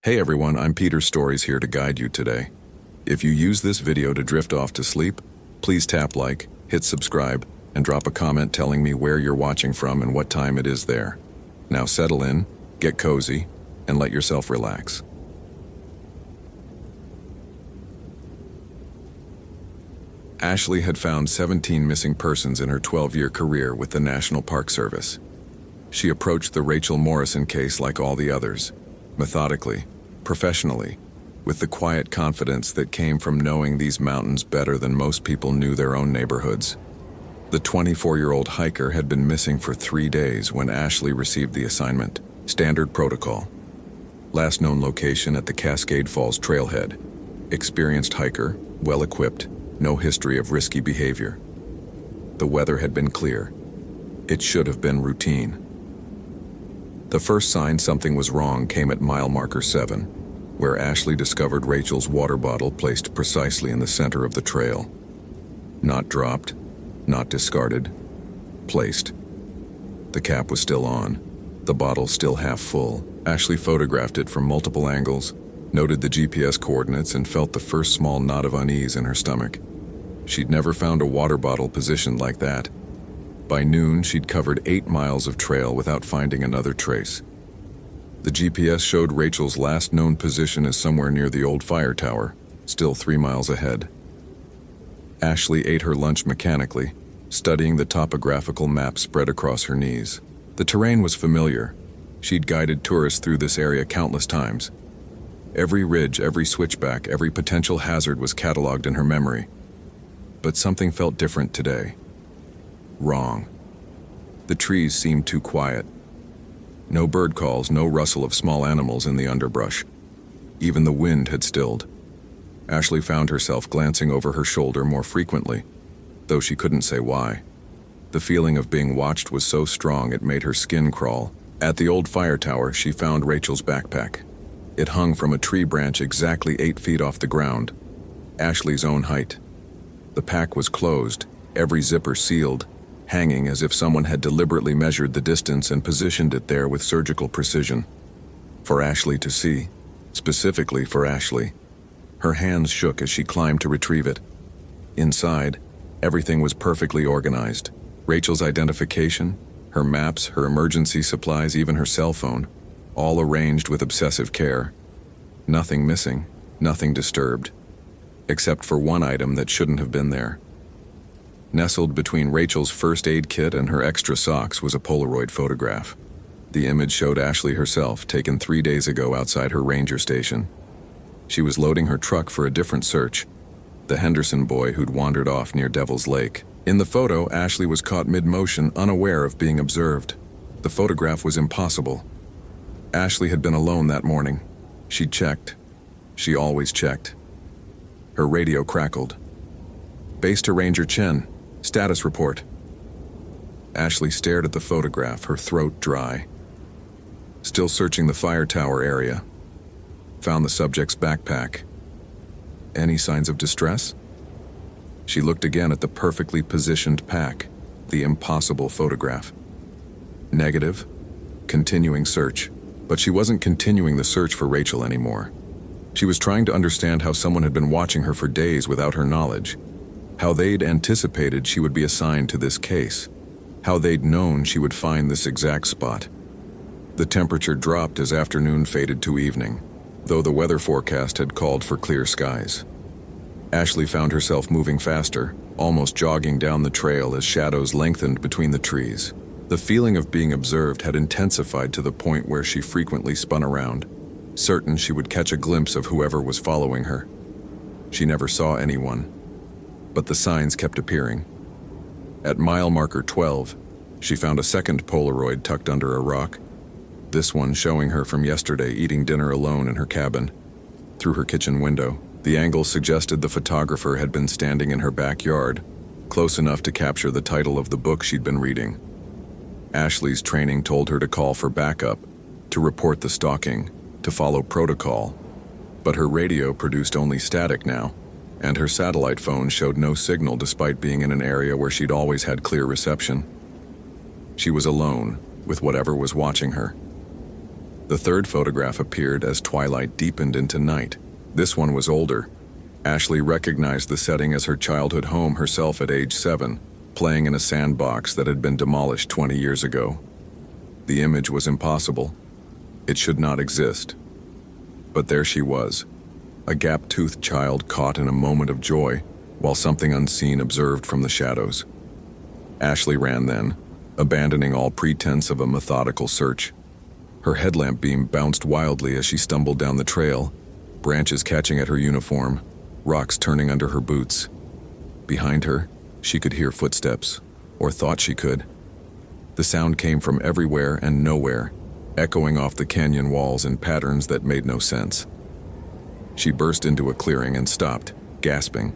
Hey everyone, I'm Peter Stories here to guide you today. If you use this video to drift off to sleep, please tap like, hit subscribe, and drop a comment telling me where you're watching from and what time it is there. Now settle in, get cozy, and let yourself relax. Ashley had found 17 missing persons in her 12-year career with the National Park Service. She approached the Rachel Morrison case like all the others, methodically, professionally, with the quiet confidence that came from knowing these mountains better than most people knew their own neighborhoods. The 24-year-old hiker had been missing for 3 days when Ashley received the assignment. Standard protocol. Last known location at the Cascade Falls trailhead. Experienced hiker, well-equipped, no history of risky behavior. The weather had been clear. It should have been routine. The first sign something was wrong came at mile marker 7, where Ashley discovered Rachel's water bottle placed precisely in the center of the trail. Not dropped, not discarded, placed. The cap was still on, the bottle still half full. Ashley photographed it from multiple angles, noted the GPS coordinates, and felt the first small knot of unease in her stomach. She'd never found a water bottle positioned like that. By noon, she'd covered 8 miles of trail without finding another trace. The GPS showed Rachel's last known position as somewhere near the old fire tower, still 3 miles ahead. Ashley ate her lunch mechanically, studying the topographical map spread across her knees. The terrain was familiar. She'd guided tourists through this area countless times. Every ridge, every switchback, every potential hazard was cataloged in her memory. But something felt different today. Wrong. The trees seemed too quiet. No bird calls, no rustle of small animals in the underbrush. Even the wind had stilled. Ashley found herself glancing over her shoulder more frequently, though she couldn't say why. The feeling of being watched was so strong it made her skin crawl. At the old fire tower, she found Rachel's backpack. It hung from a tree branch exactly 8 feet off the ground, Ashley's own height. The pack was closed, every zipper sealed, hanging as if someone had deliberately measured the distance and positioned it there with surgical precision. For Ashley to see, specifically for Ashley. Her hands shook as she climbed to retrieve it. Inside, everything was perfectly organized. Rachel's identification, her maps, her emergency supplies, even her cell phone, all arranged with obsessive care. Nothing missing, nothing disturbed, except for one item that shouldn't have been there. Nestled between Rachel's first aid kit and her extra socks was a Polaroid photograph. The image showed Ashley herself, taken 3 days ago outside her ranger station. She was loading her truck for a different search, the Henderson boy who'd wandered off near Devil's Lake. In the photo, Ashley was caught mid-motion, unaware of being observed. The photograph was impossible. Ashley had been alone that morning. She'd checked. She always checked. Her radio crackled. Base to Ranger Chen. Status report. Ashley stared at the photograph, her throat dry. Still searching the fire tower area. Found the subject's backpack. Any signs of distress? She looked again at the perfectly positioned pack, the impossible photograph. Negative. Continuing search. But she wasn't continuing the search for Rachel anymore. She was trying to understand how someone had been watching her for days without her knowledge. How they'd anticipated she would be assigned to this case. How they'd known she would find this exact spot. The temperature dropped as afternoon faded to evening, though the weather forecast had called for clear skies. Ashley found herself moving faster, almost jogging down the trail as shadows lengthened between the trees. The feeling of being observed had intensified to the point where she frequently spun around, certain she would catch a glimpse of whoever was following her. She never saw anyone, but the signs kept appearing. At mile marker 12, she found a second Polaroid tucked under a rock, this one showing her from yesterday eating dinner alone in her cabin. Through her kitchen window, the angle suggested the photographer had been standing in her backyard, close enough to capture the title of the book she'd been reading. Ashley's training told her to call for backup, to report the stalking, to follow protocol, but her radio produced only static now, and her satellite phone showed no signal despite being in an area where she'd always had clear reception. She was alone with whatever was watching her. The third photograph appeared as twilight deepened into night. This one was older. Ashley recognized the setting as her childhood home herself at age 7, playing in a sandbox that had been demolished 20 years ago. The image was impossible. It should not exist. But there she was, a gap-toothed child caught in a moment of joy, while something unseen observed from the shadows. Ashley ran then, abandoning all pretense of a methodical search. Her headlamp beam bounced wildly as she stumbled down the trail, branches catching at her uniform, rocks turning under her boots. Behind her, she could hear footsteps, or thought she could. The sound came from everywhere and nowhere, echoing off the canyon walls in patterns that made no sense. She burst into a clearing and stopped, gasping.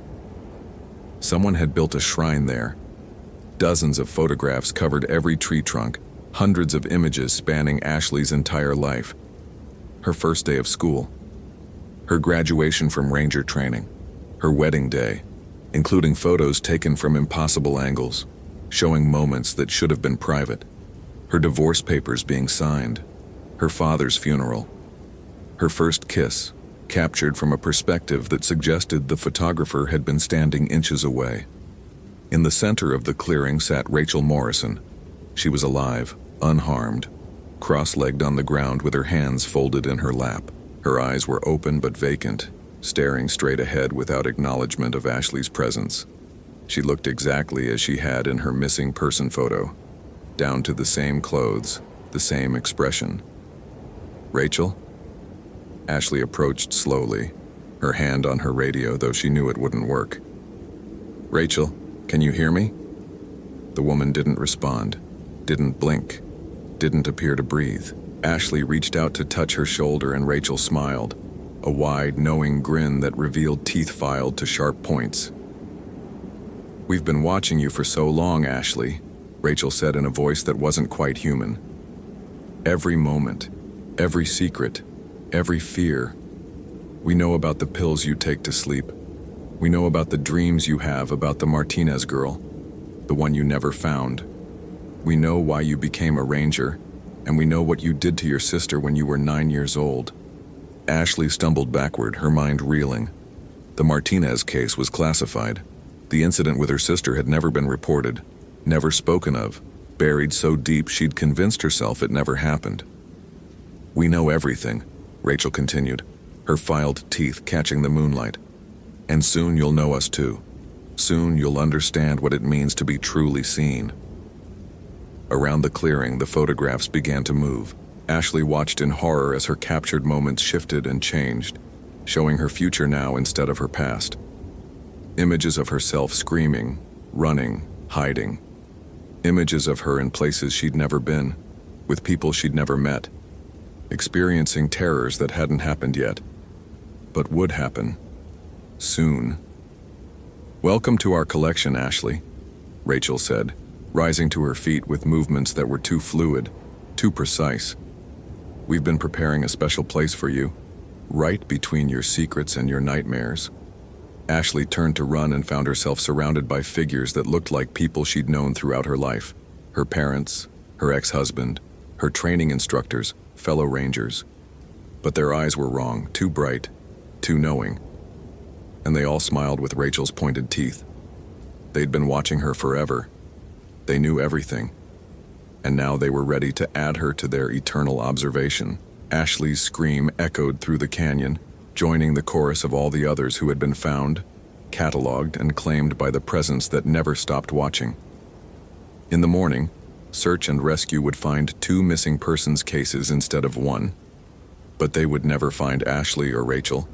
Someone had built a shrine there. Dozens of photographs covered every tree trunk, hundreds of images spanning Ashley's entire life. Her first day of school, her graduation from ranger training, her wedding day, including photos taken from impossible angles, showing moments that should have been private, her divorce papers being signed, her father's funeral, her first kiss, captured from a perspective that suggested the photographer had been standing inches away. In the center of the clearing sat Rachel Morrison. She was alive, unharmed, cross-legged on the ground with her hands folded in her lap. Her eyes were open but vacant, staring straight ahead without acknowledgement of Ashley's presence. She looked exactly as she had in her missing person photo, down to the same clothes, the same expression. "Rachel?" Ashley approached slowly, her hand on her radio, though she knew it wouldn't work. "Rachel, can you hear me?" The woman didn't respond, didn't blink, didn't appear to breathe. Ashley reached out to touch her shoulder and Rachel smiled, a wide, knowing grin that revealed teeth filed to sharp points. "We've been watching you for so long, Ashley," Rachel said in a voice that wasn't quite human. "Every moment, every secret, every fear. We know about the pills you take to sleep. We know about the dreams you have about the Martinez girl, the one you never found. We know why you became a ranger, and we know what you did to your sister when you were 9 years old." Ashley stumbled backward, her mind reeling. The Martinez case was classified. The incident with her sister had never been reported, never spoken of, buried so deep she'd convinced herself it never happened. "We know everything," Rachel continued, her filed teeth catching the moonlight. "And soon you'll know us too. Soon you'll understand what it means to be truly seen." Around the clearing, the photographs began to move. Ashley watched in horror as her captured moments shifted and changed, showing her future now instead of her past. Images of herself screaming, running, hiding. Images of her in places she'd never been, with people she'd never met, experiencing terrors that hadn't happened yet, but would happen. Soon. "Welcome to our collection, Ashley," Rachel said, rising to her feet with movements that were too fluid, too precise. "We've been preparing a special place for you, right between your secrets and your nightmares." Ashley turned to run and found herself surrounded by figures that looked like people she'd known throughout her life. Her parents, her ex-husband, her training instructors, fellow rangers. But their eyes were wrong, too bright, too knowing. And they all smiled with Rachel's pointed teeth. They'd been watching her forever. They knew everything. And now they were ready to add her to their eternal observation. Ashley's scream echoed through the canyon, joining the chorus of all the others who had been found, cataloged, and claimed by the presence that never stopped watching. In the morning, search and rescue would find 2 missing persons cases instead of 1. But they would never find Ashley or Rachel.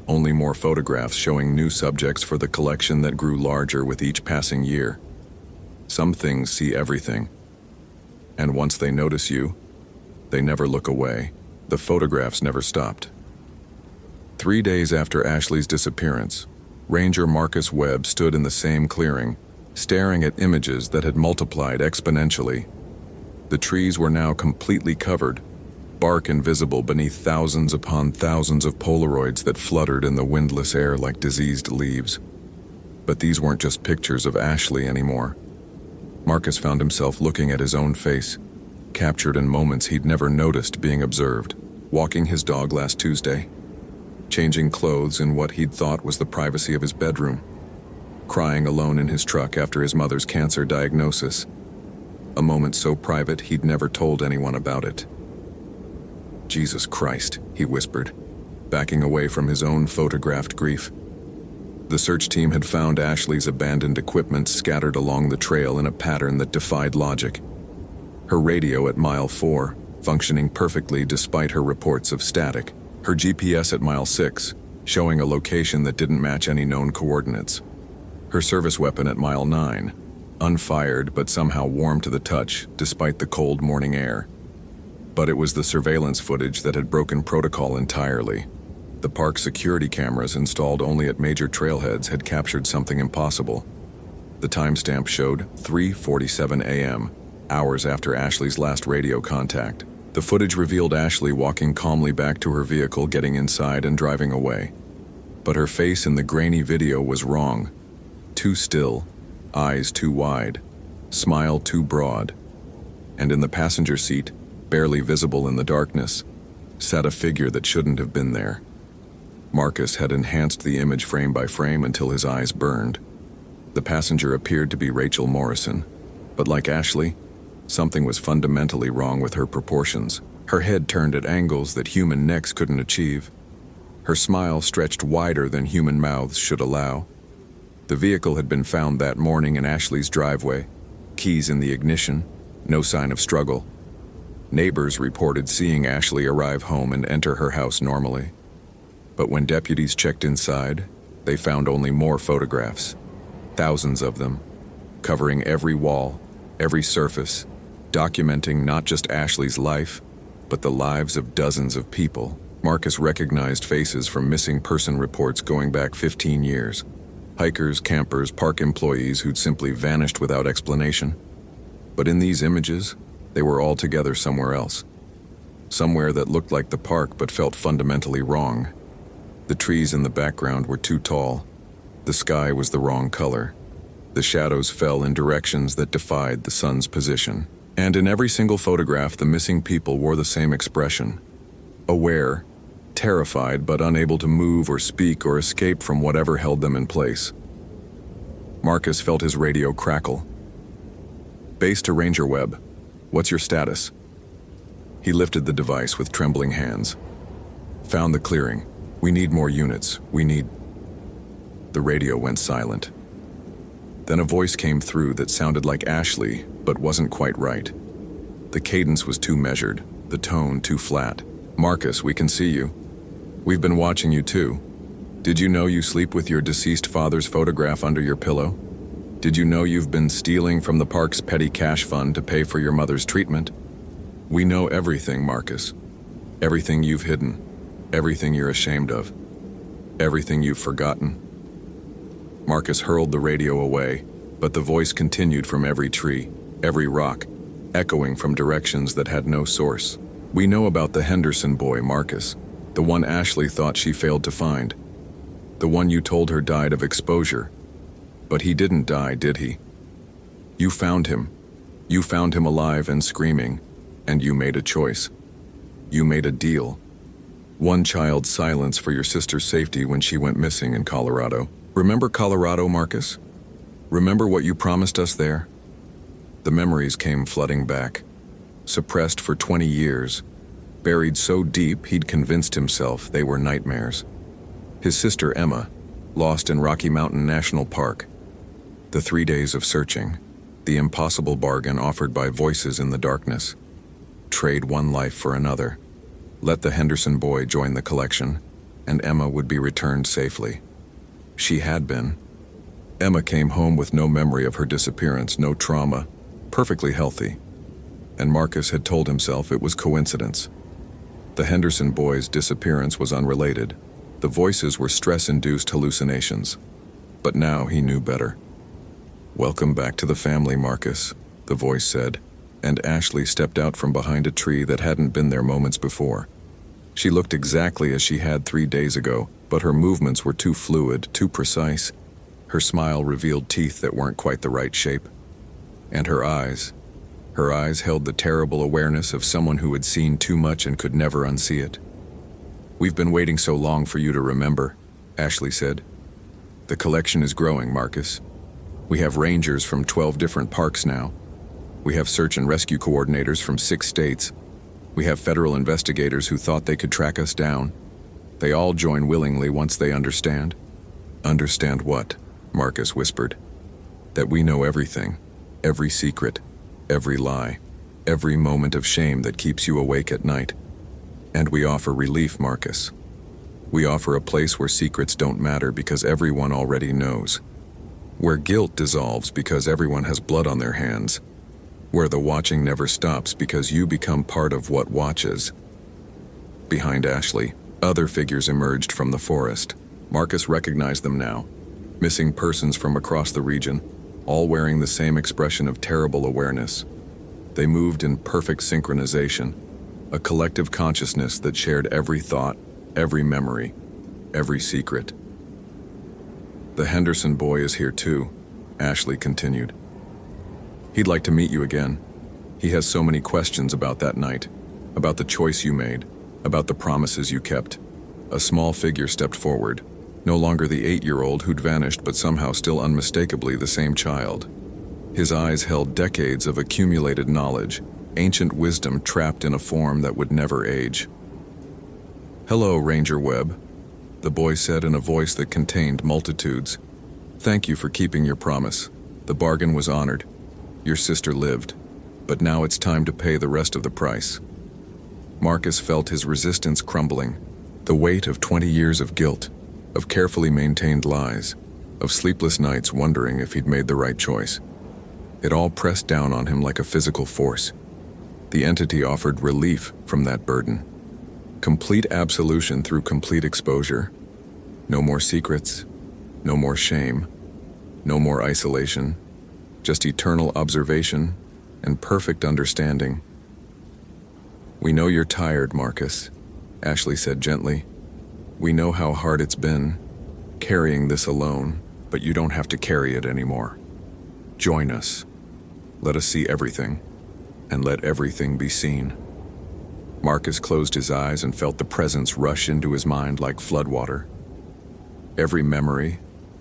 Only more photographs showing new subjects for the collection that grew larger with each passing year. Some things see everything. And once they notice you, they never look away. The photographs never stopped. 3 days after Ashley's disappearance, Ranger Marcus Webb stood in the same clearing, staring at images that had multiplied exponentially. The trees were now completely covered, bark invisible beneath thousands upon thousands of Polaroids that fluttered in the windless air like diseased leaves. But these weren't just pictures of Ashley anymore. Marcus found himself looking at his own face, captured in moments he'd never noticed being observed. Walking his dog last Tuesday, changing clothes in what he'd thought was the privacy of his bedroom, crying alone in his truck after his mother's cancer diagnosis, a moment so private he'd never told anyone about it. "Jesus Christ," he whispered, backing away from his own photographed grief. The search team had found Ashley's abandoned equipment scattered along the trail in a pattern that defied logic. Her radio at mile 4, functioning perfectly despite her reports of static. Her GPS at mile 6, showing a location that didn't match any known coordinates. Her service weapon at mile 9, unfired but somehow warm to the touch despite the cold morning air. But it was the surveillance footage that had broken protocol entirely. The park security cameras installed only at major trailheads had captured something impossible. The timestamp showed 3:47 a.m., hours after Ashley's last radio contact. The footage revealed Ashley walking calmly back to her vehicle, getting inside and driving away. But her face in the grainy video was wrong. Too still, eyes too wide, smile too broad. And in the passenger seat, barely visible in the darkness, sat a figure that shouldn't have been there. Marcus had enhanced the image frame by frame until his eyes burned. The passenger appeared to be Rachel Morrison, but like Ashley, something was fundamentally wrong with her proportions. Her head turned at angles that human necks couldn't achieve. Her smile stretched wider than human mouths should allow. The vehicle had been found that morning in Ashley's driveway, keys in the ignition, no sign of struggle. Neighbors reported seeing Ashley arrive home and enter her house normally. But when deputies checked inside, they found only more photographs, thousands of them, covering every wall, every surface, documenting not just Ashley's life, but the lives of dozens of people. Marcus recognized faces from missing person reports going back 15 years. Hikers, campers, park employees who'd simply vanished without explanation. But in these images, they were all together somewhere else. Somewhere that looked like the park but felt fundamentally wrong. The trees in the background were too tall. The sky was the wrong color. The shadows fell in directions that defied the sun's position. And in every single photograph, the missing people wore the same expression. Aware, terrified, but unable to move or speak or escape from whatever held them in place. Marcus felt his radio crackle. "Base to Ranger Webb. What's your status?" He lifted the device with trembling hands. "Found the clearing. We need more units. We need..." The radio went silent. Then a voice came through that sounded like Ashley, but wasn't quite right. The cadence was too measured, the tone too flat. "Marcus, we can see you. We've been watching you too. Did you know you sleep with your deceased father's photograph under your pillow? Did you know you've been stealing from the park's petty cash fund to pay for your mother's treatment? We know everything, Marcus. Everything you've hidden. Everything you're ashamed of. Everything you've forgotten." Marcus hurled the radio away, but the voice continued from every tree, every rock, echoing from directions that had no source. "We know about the Henderson boy, Marcus, the one Ashley thought she failed to find. The one you told her died of exposure. But he didn't die, did he? You found him. You found him alive and screaming, and you made a choice. You made a deal. One child's silence for your sister's safety when she went missing in Colorado. Remember Colorado, Marcus? Remember what you promised us there?" The memories came flooding back. Suppressed for 20 years, buried so deep he'd convinced himself they were nightmares. His sister Emma, lost in Rocky Mountain National Park. The 3 days of searching, the impossible bargain offered by voices in the darkness. Trade one life for another. Let the Henderson boy join the collection, and Emma would be returned safely. She had been. Emma came home with no memory of her disappearance, no trauma, perfectly healthy. And Marcus had told himself it was coincidence. The Henderson boy's disappearance was unrelated. The voices were stress-induced hallucinations. But now he knew better. "Welcome back to the family, Marcus," the voice said, and Ashley stepped out from behind a tree that hadn't been there moments before. She looked exactly as she had 3 days ago, but her movements were too fluid, too precise. Her smile revealed teeth that weren't quite the right shape. And her eyes Her eyes held the terrible awareness of someone who had seen too much and could never unsee it. "We've been waiting so long for you to remember," Ashley said. "The collection is growing, Marcus. We have rangers from 12 different parks now. We have search and rescue coordinators from 6 states. We have federal investigators who thought they could track us down. They all join willingly once they understand." "Understand what?" Marcus whispered. "That we know everything, every secret, every lie, every moment of shame that keeps you awake at night. And we offer relief, Marcus. We offer a place where secrets don't matter because everyone already knows. Where guilt dissolves because everyone has blood on their hands. Where the watching never stops because you become part of what watches." Behind Ashley, other figures emerged from the forest. Marcus recognized them now. Missing persons from across the region, all wearing the same expression of terrible awareness. They moved in perfect synchronization, a collective consciousness that shared every thought, every memory, every secret. "The Henderson boy is here too," Ashley continued. "He'd like to meet you again. He has so many questions about that night, about the choice you made, about the promises you kept." A small figure stepped forward, no longer the 8-year-old who'd vanished but somehow still unmistakably the same child. His eyes held decades of accumulated knowledge, ancient wisdom trapped in a form that would never age. "Hello, Ranger Webb," the boy said in a voice that contained multitudes. "Thank you for keeping your promise. The bargain was honored. Your sister lived, but now it's time to pay the rest of the price." Marcus felt his resistance crumbling, the weight of 20 years of guilt, of carefully maintained lies, of sleepless nights wondering if he'd made the right choice. It all pressed down on him like a physical force. The entity offered relief from that burden. Complete absolution through complete exposure. No more secrets, no more shame, no more isolation, just eternal observation and perfect understanding. "We know you're tired, Marcus," Ashley said gently. "We know how hard it's been, carrying this alone, but you don't have to carry it anymore. Join us. Let us see everything, and let everything be seen." Marcus closed his eyes and felt the presence rush into his mind like floodwater. Every memory,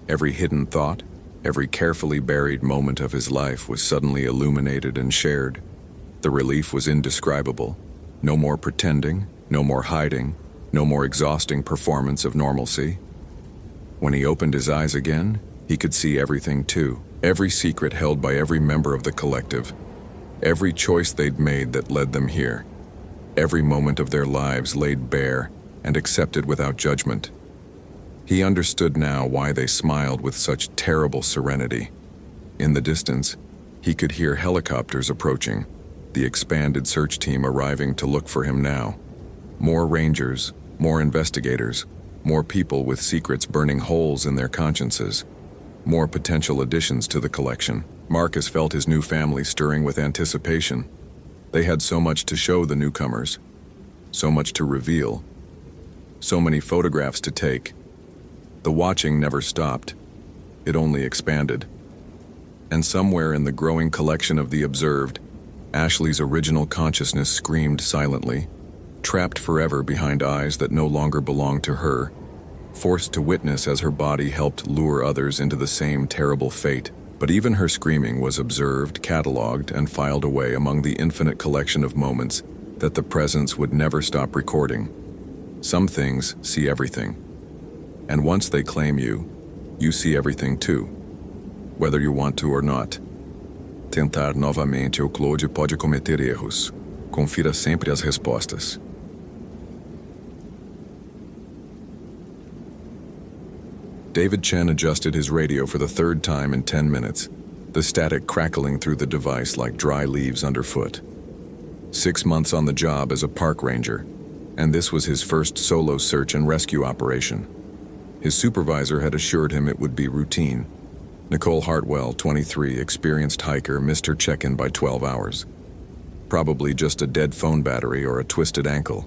every hidden thought, every carefully buried moment of his life was suddenly illuminated and shared. The relief was indescribable. No more pretending, no more hiding, no more exhausting performance of normalcy. When he opened his eyes again, he could see everything too. Every secret held by every member of the collective. Every choice they'd made that led them here. Every moment of their lives laid bare and accepted without judgment. He understood now why they smiled with such terrible serenity. In the distance, he could hear helicopters approaching, the expanded search team arriving to look for him now. More rangers, more investigators, more people with secrets burning holes in their consciences, more potential additions to the collection. Marcus felt his new family stirring with anticipation. They had so much to show the newcomers, so much to reveal, so many photographs to take. The watching never stopped. It only expanded. And somewhere in the growing collection of the observed, Ashley's original consciousness screamed silently, trapped forever behind eyes that no longer belonged to her, forced to witness as her body helped lure others into the same terrible fate. But even her screaming was observed, catalogued, and filed away among the infinite collection of moments that the presence would never stop recording. Some things see everything. And once they claim you, you see everything too, whether you want to or not. Tentar novamente o Claude pode cometer erros. Confira sempre as respostas. David Chen adjusted his radio for the third time in 10 minutes, the static crackling through the device like dry leaves underfoot. 6 months on the job as a park ranger, and this was his first solo search and rescue operation. His supervisor had assured him it would be routine. Nicole Hartwell, 23, experienced hiker, missed her check-in by 12 hours. Probably just a dead phone battery or a twisted ankle.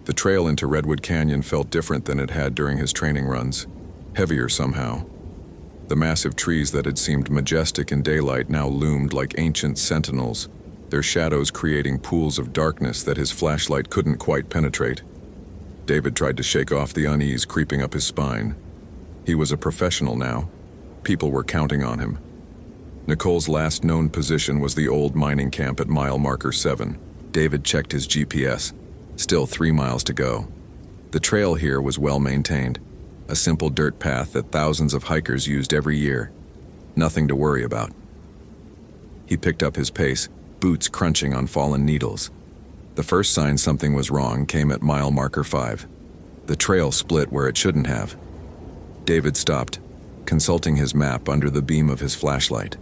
The trail into Redwood Canyon felt different than it had during his training runs. Heavier somehow. The massive trees that had seemed majestic in daylight now loomed like ancient sentinels, their shadows creating pools of darkness that his flashlight couldn't quite penetrate. David tried to shake off the unease creeping up his spine. He was a professional now. People were counting on him. Nicole's last known position was the old mining camp at mile marker 7. David checked his GPS. Still 3 miles to go. The trail here was well maintained, a simple dirt path that thousands of hikers used every year. Nothing to worry about. He picked up his pace, boots crunching on fallen needles. The first sign something was wrong came at mile marker 5. The trail split where it shouldn't have. David stopped, consulting his map under the beam of his flashlight.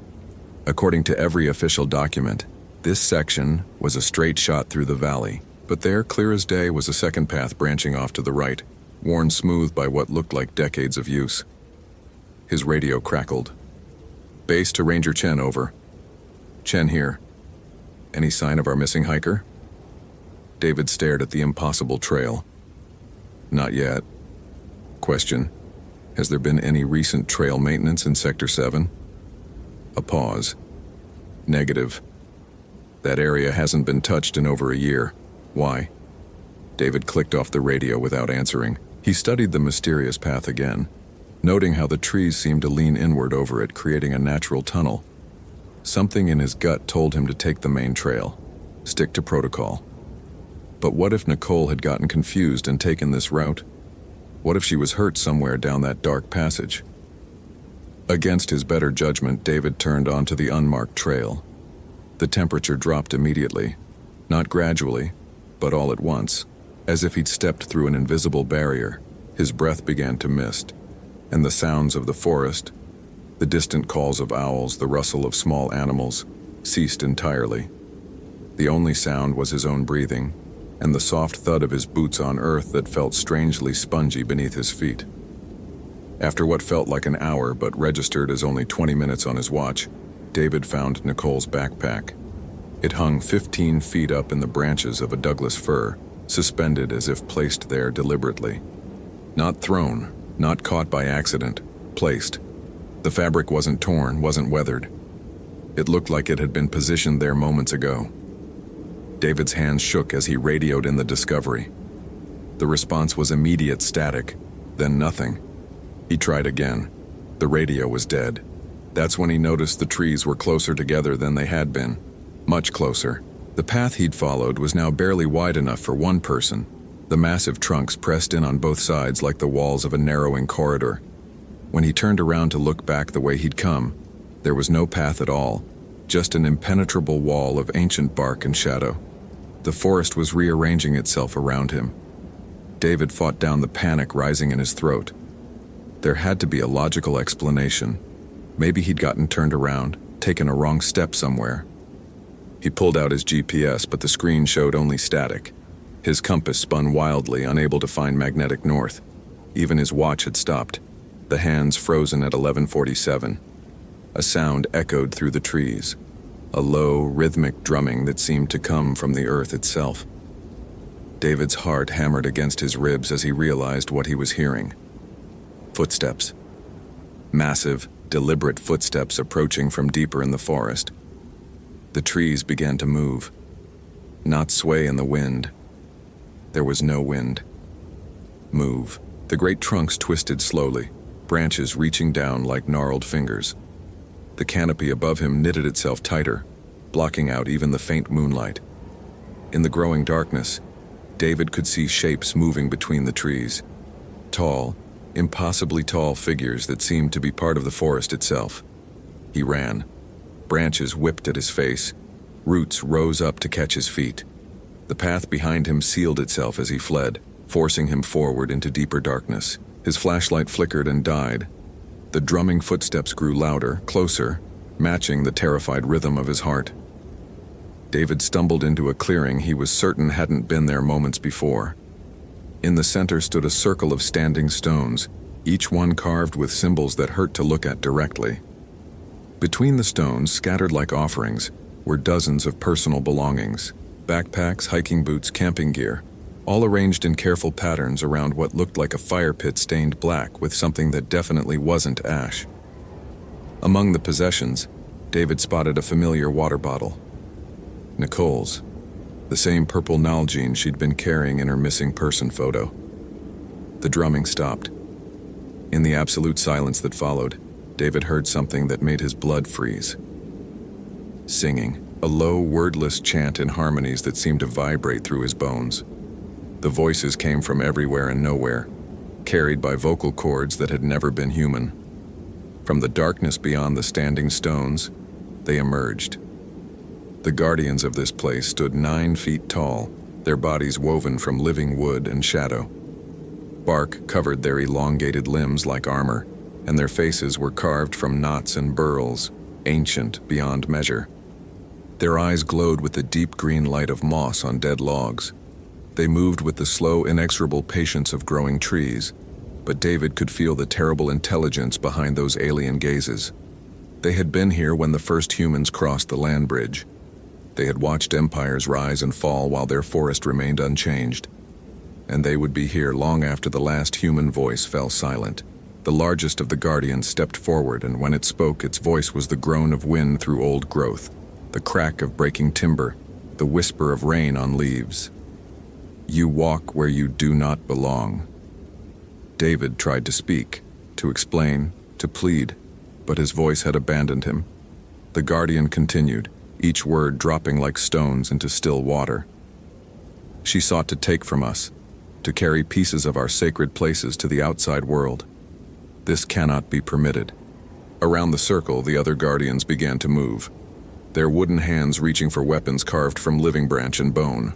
According to every official document, this section was a straight shot through the valley, but there, clear as day, was a second path branching off to the right, worn smooth by what looked like decades of use. His radio crackled. "Base to Ranger Chen, over. Chen here. Any sign of our missing hiker?" David stared at the impossible trail. "Not yet." Question: "Has there been any recent trail maintenance in Sector 7? A pause. "Negative. That area hasn't been touched in over a year. Why?" David clicked off the radio without answering. He studied the mysterious path again, noting how the trees seemed to lean inward over it, creating a natural tunnel. Something in his gut told him to take the main trail, stick to protocol. But what if Nicole had gotten confused and taken this route? What if she was hurt somewhere down that dark passage? Against his better judgment, David turned onto the unmarked trail. The temperature dropped immediately, not gradually, but all at once, as if he'd stepped through an invisible barrier. His breath began to mist, and the sounds of the forest, the distant calls of owls, the rustle of small animals, ceased entirely. The only sound was his own breathing, and the soft thud of his boots on earth that felt strangely spongy beneath his feet. After what felt like an hour but registered as only 20 minutes on his watch, David found Nicole's backpack. It hung 15 feet up in the branches of a Douglas fir, suspended as if placed there deliberately. Not thrown, not caught by accident, placed. The fabric wasn't torn, wasn't weathered. It looked like it had been positioned there moments ago. David's hands shook as he radioed in the discovery. The response was immediate static, then nothing. He tried again. The radio was dead. That's when he noticed the trees were closer together than they had been. Much closer. The path he'd followed was now barely wide enough for one person. The massive trunks pressed in on both sides like the walls of a narrowing corridor. When he turned around to look back the way he'd come, there was no path at all, just an impenetrable wall of ancient bark and shadow. The forest was rearranging itself around him. David fought down the panic rising in his throat. There had to be a logical explanation. Maybe he'd gotten turned around, taken a wrong step somewhere. He pulled out his GPS, but the screen showed only static. His compass spun wildly, unable to find magnetic north. Even his watch had stopped, the hands frozen at 11:47. A sound echoed through the trees, a low, rhythmic drumming that seemed to come from the earth itself. David's heart hammered against his ribs as he realized what he was hearing. Footsteps. Massive, deliberate footsteps approaching from deeper in the forest. The trees began to move, not sway in the wind. There was no wind. Move. The great trunks twisted slowly, branches reaching down like gnarled fingers. The canopy above him knitted itself tighter, blocking out even the faint moonlight. In the growing darkness, David could see shapes moving between the trees. Tall, impossibly tall figures that seemed to be part of the forest itself. He ran. Branches whipped at his face. Roots rose up to catch his feet. The path behind him sealed itself as he fled, forcing him forward into deeper darkness. His flashlight flickered and died. The drumming footsteps grew louder, closer, matching the terrified rhythm of his heart. David stumbled into a clearing he was certain hadn't been there moments before. In the center stood a circle of standing stones, each one carved with symbols that hurt to look at directly. Between the stones, scattered like offerings, were dozens of personal belongings, backpacks, hiking boots, camping gear, all arranged in careful patterns around what looked like a fire pit stained black with something that definitely wasn't ash. Among the possessions, David spotted a familiar water bottle. Nicole's. The same purple Nalgene she'd been carrying in her missing person photo. The drumming stopped. In the absolute silence that followed, David heard something that made his blood freeze. Singing, a low, wordless chant in harmonies that seemed to vibrate through his bones. The voices came from everywhere and nowhere, carried by vocal cords that had never been human. From the darkness beyond the standing stones, they emerged. The guardians of this place stood 9 feet tall, their bodies woven from living wood and shadow. Bark covered their elongated limbs like armor, and their faces were carved from knots and burls, ancient beyond measure. Their eyes glowed with the deep green light of moss on dead logs. They moved with the slow, inexorable patience of growing trees, but David could feel the terrible intelligence behind those alien gazes. They had been here when the first humans crossed the land bridge. They had watched empires rise and fall while their forest remained unchanged. And they would be here long after the last human voice fell silent. The largest of the guardians stepped forward, and when it spoke, its voice was the groan of wind through old growth, the crack of breaking timber, the whisper of rain on leaves. You walk where you do not belong. David tried to speak, to explain, to plead, but his voice had abandoned him. The guardian continued, each word dropping like stones into still water. She sought to take from us, to carry pieces of our sacred places to the outside world. This cannot be permitted. Around the circle, the other guardians began to move, their wooden hands reaching for weapons carved from living branch and bone.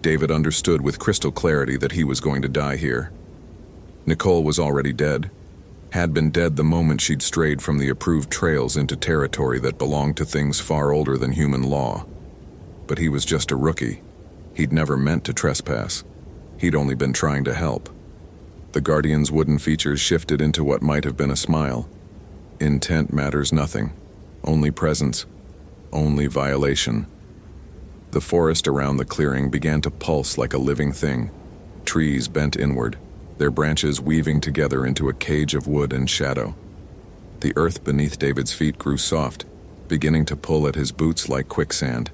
David understood with crystal clarity that he was going to die here. Nicole was already dead, had been dead the moment she'd strayed from the approved trails into territory that belonged to things far older than human law. But he was just a rookie. He'd never meant to trespass. He'd only been trying to help. The guardian's wooden features shifted into what might have been a smile. Intent matters nothing. Only presence. Only violation. The forest around the clearing began to pulse like a living thing. Trees bent inward, their branches weaving together into a cage of wood and shadow. The earth beneath David's feet grew soft, beginning to pull at his boots like quicksand.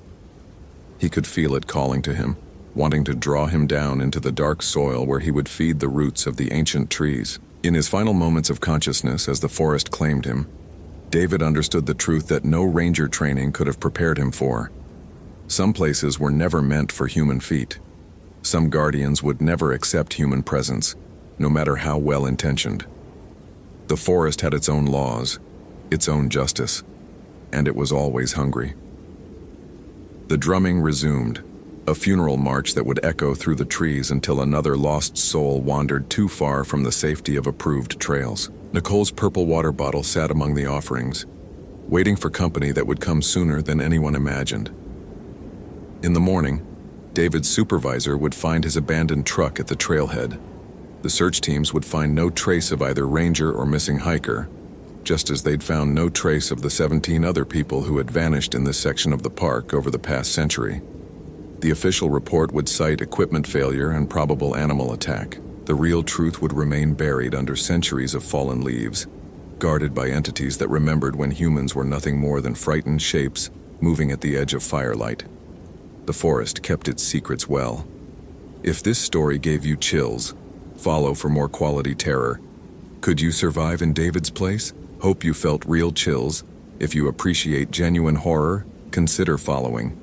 He could feel it calling to him, wanting to draw him down into the dark soil where he would feed the roots of the ancient trees. In his final moments of consciousness as the forest claimed him, David understood the truth that no ranger training could have prepared him for. Some places were never meant for human feet. Some guardians would never accept human presence, no matter how well-intentioned. The forest had its own laws, its own justice, and it was always hungry. The drumming resumed, a funeral march that would echo through the trees until another lost soul wandered too far from the safety of approved trails. Nicole's purple water bottle sat among the offerings, waiting for company that would come sooner than anyone imagined. In the morning, David's supervisor would find his abandoned truck at the trailhead. The search teams would find no trace of either ranger or missing hiker, just as they'd found no trace of the 17 other people who had vanished in this section of the park over the past century. The official report would cite equipment failure and probable animal attack. The real truth would remain buried under centuries of fallen leaves, guarded by entities that remembered when humans were nothing more than frightened shapes moving at the edge of firelight. The forest kept its secrets well. If this story gave you chills, follow for more quality terror. Could you survive in David's place? Hope you felt real chills. If you appreciate genuine horror, consider following.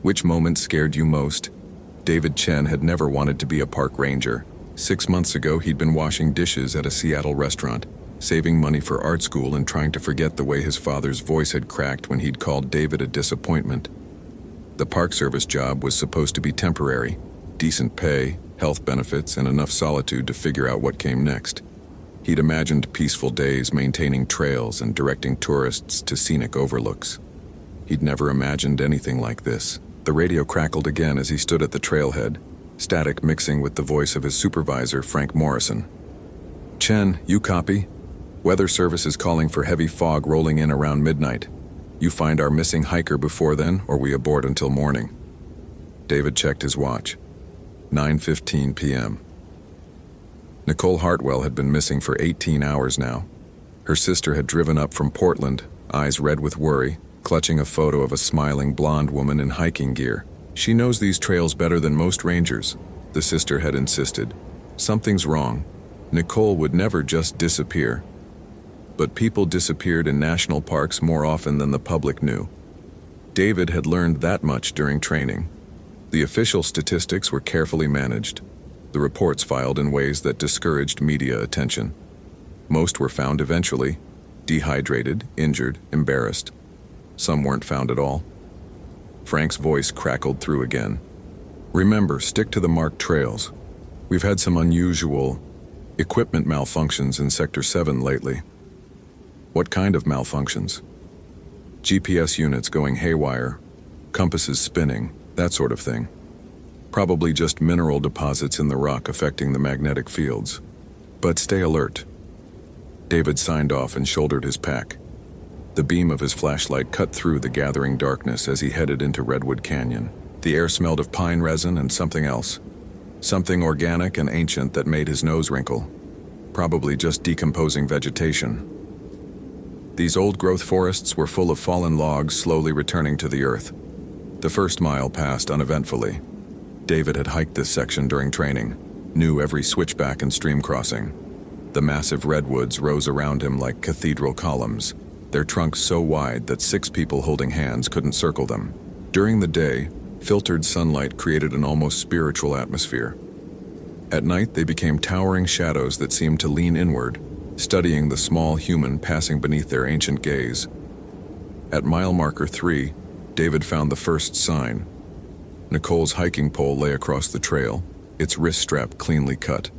Which moment scared you most? David Chen had never wanted to be a park ranger. 6 months ago, he'd been washing dishes at a Seattle restaurant, saving money for art school and trying to forget the way his father's voice had cracked when he'd called David a disappointment. The Park Service job was supposed to be temporary, decent pay, health benefits, and enough solitude to figure out what came next. He'd imagined peaceful days maintaining trails and directing tourists to scenic overlooks. He'd never imagined anything like this. The radio crackled again as he stood at the trailhead, static mixing with the voice of his supervisor, Frank Morrison. Chen, you copy? Weather Service is calling for heavy fog rolling in around midnight. You find our missing hiker before then, or we abort until morning. David checked his watch. 9:15 p.m. Nicole Hartwell had been missing for 18 hours now. Her sister had driven up from Portland, eyes red with worry, clutching a photo of a smiling blonde woman in hiking gear. She knows these trails better than most rangers, the sister had insisted. Something's wrong. Nicole would never just disappear. But people disappeared in national parks more often than the public knew. David had learned that much during training. The official statistics were carefully managed, the reports filed in ways that discouraged media attention. Most were found eventually, dehydrated, injured, embarrassed. Some weren't found at all. Frank's voice crackled through again. Remember, stick to the marked trails. We've had some unusual equipment malfunctions in Sector 7 lately. What kind of malfunctions? GPS units going haywire, compasses spinning, that sort of thing. Probably just mineral deposits in the rock affecting the magnetic fields. But stay alert. David signed off and shouldered his pack. The beam of his flashlight cut through the gathering darkness as he headed into Redwood Canyon. The air smelled of pine resin and something else. Something organic and ancient that made his nose wrinkle. Probably just decomposing vegetation. These old-growth forests were full of fallen logs slowly returning to the earth. The first mile passed uneventfully. David had hiked this section during training, knew every switchback and stream crossing. The massive redwoods rose around him like cathedral columns, their trunks so wide that 6 people holding hands couldn't circle them. During the day, filtered sunlight created an almost spiritual atmosphere. At night, they became towering shadows that seemed to lean inward, studying the small human passing beneath their ancient gaze. At mile marker 3, David found the first sign. Nicole's hiking pole lay across the trail, its wrist strap cleanly cut.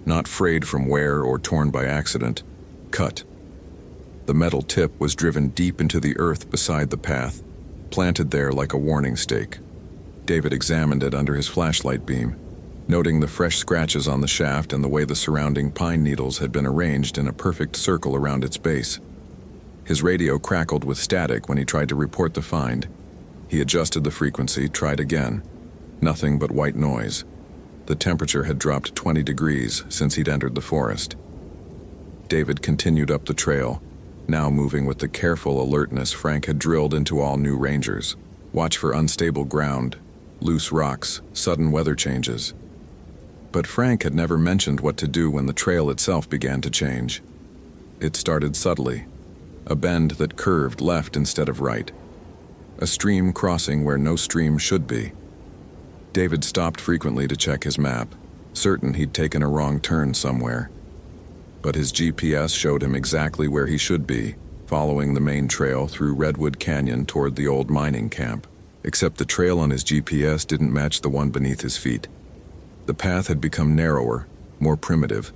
Not frayed from wear or torn by accident, cut. The metal tip was driven deep into the earth beside the path, planted there like a warning stake. David examined it under his flashlight beam, noting the fresh scratches on the shaft and the way the surrounding pine needles had been arranged in a perfect circle around its base. His radio crackled with static when he tried to report the find. He adjusted the frequency, tried again. Nothing but white noise. The temperature had dropped 20 degrees since he'd entered the forest. David continued up the trail, now moving with the careful alertness Frank had drilled into all new rangers. Watch for unstable ground, loose rocks, sudden weather changes. But Frank had never mentioned what to do when the trail itself began to change. It started subtly, a bend that curved left instead of right. A stream crossing where no stream should be. David stopped frequently to check his map, certain he'd taken a wrong turn somewhere. But his GPS showed him exactly where he should be, following the main trail through Redwood Canyon toward the old mining camp. Except the trail on his GPS didn't match the one beneath his feet. The path had become narrower, more primitive.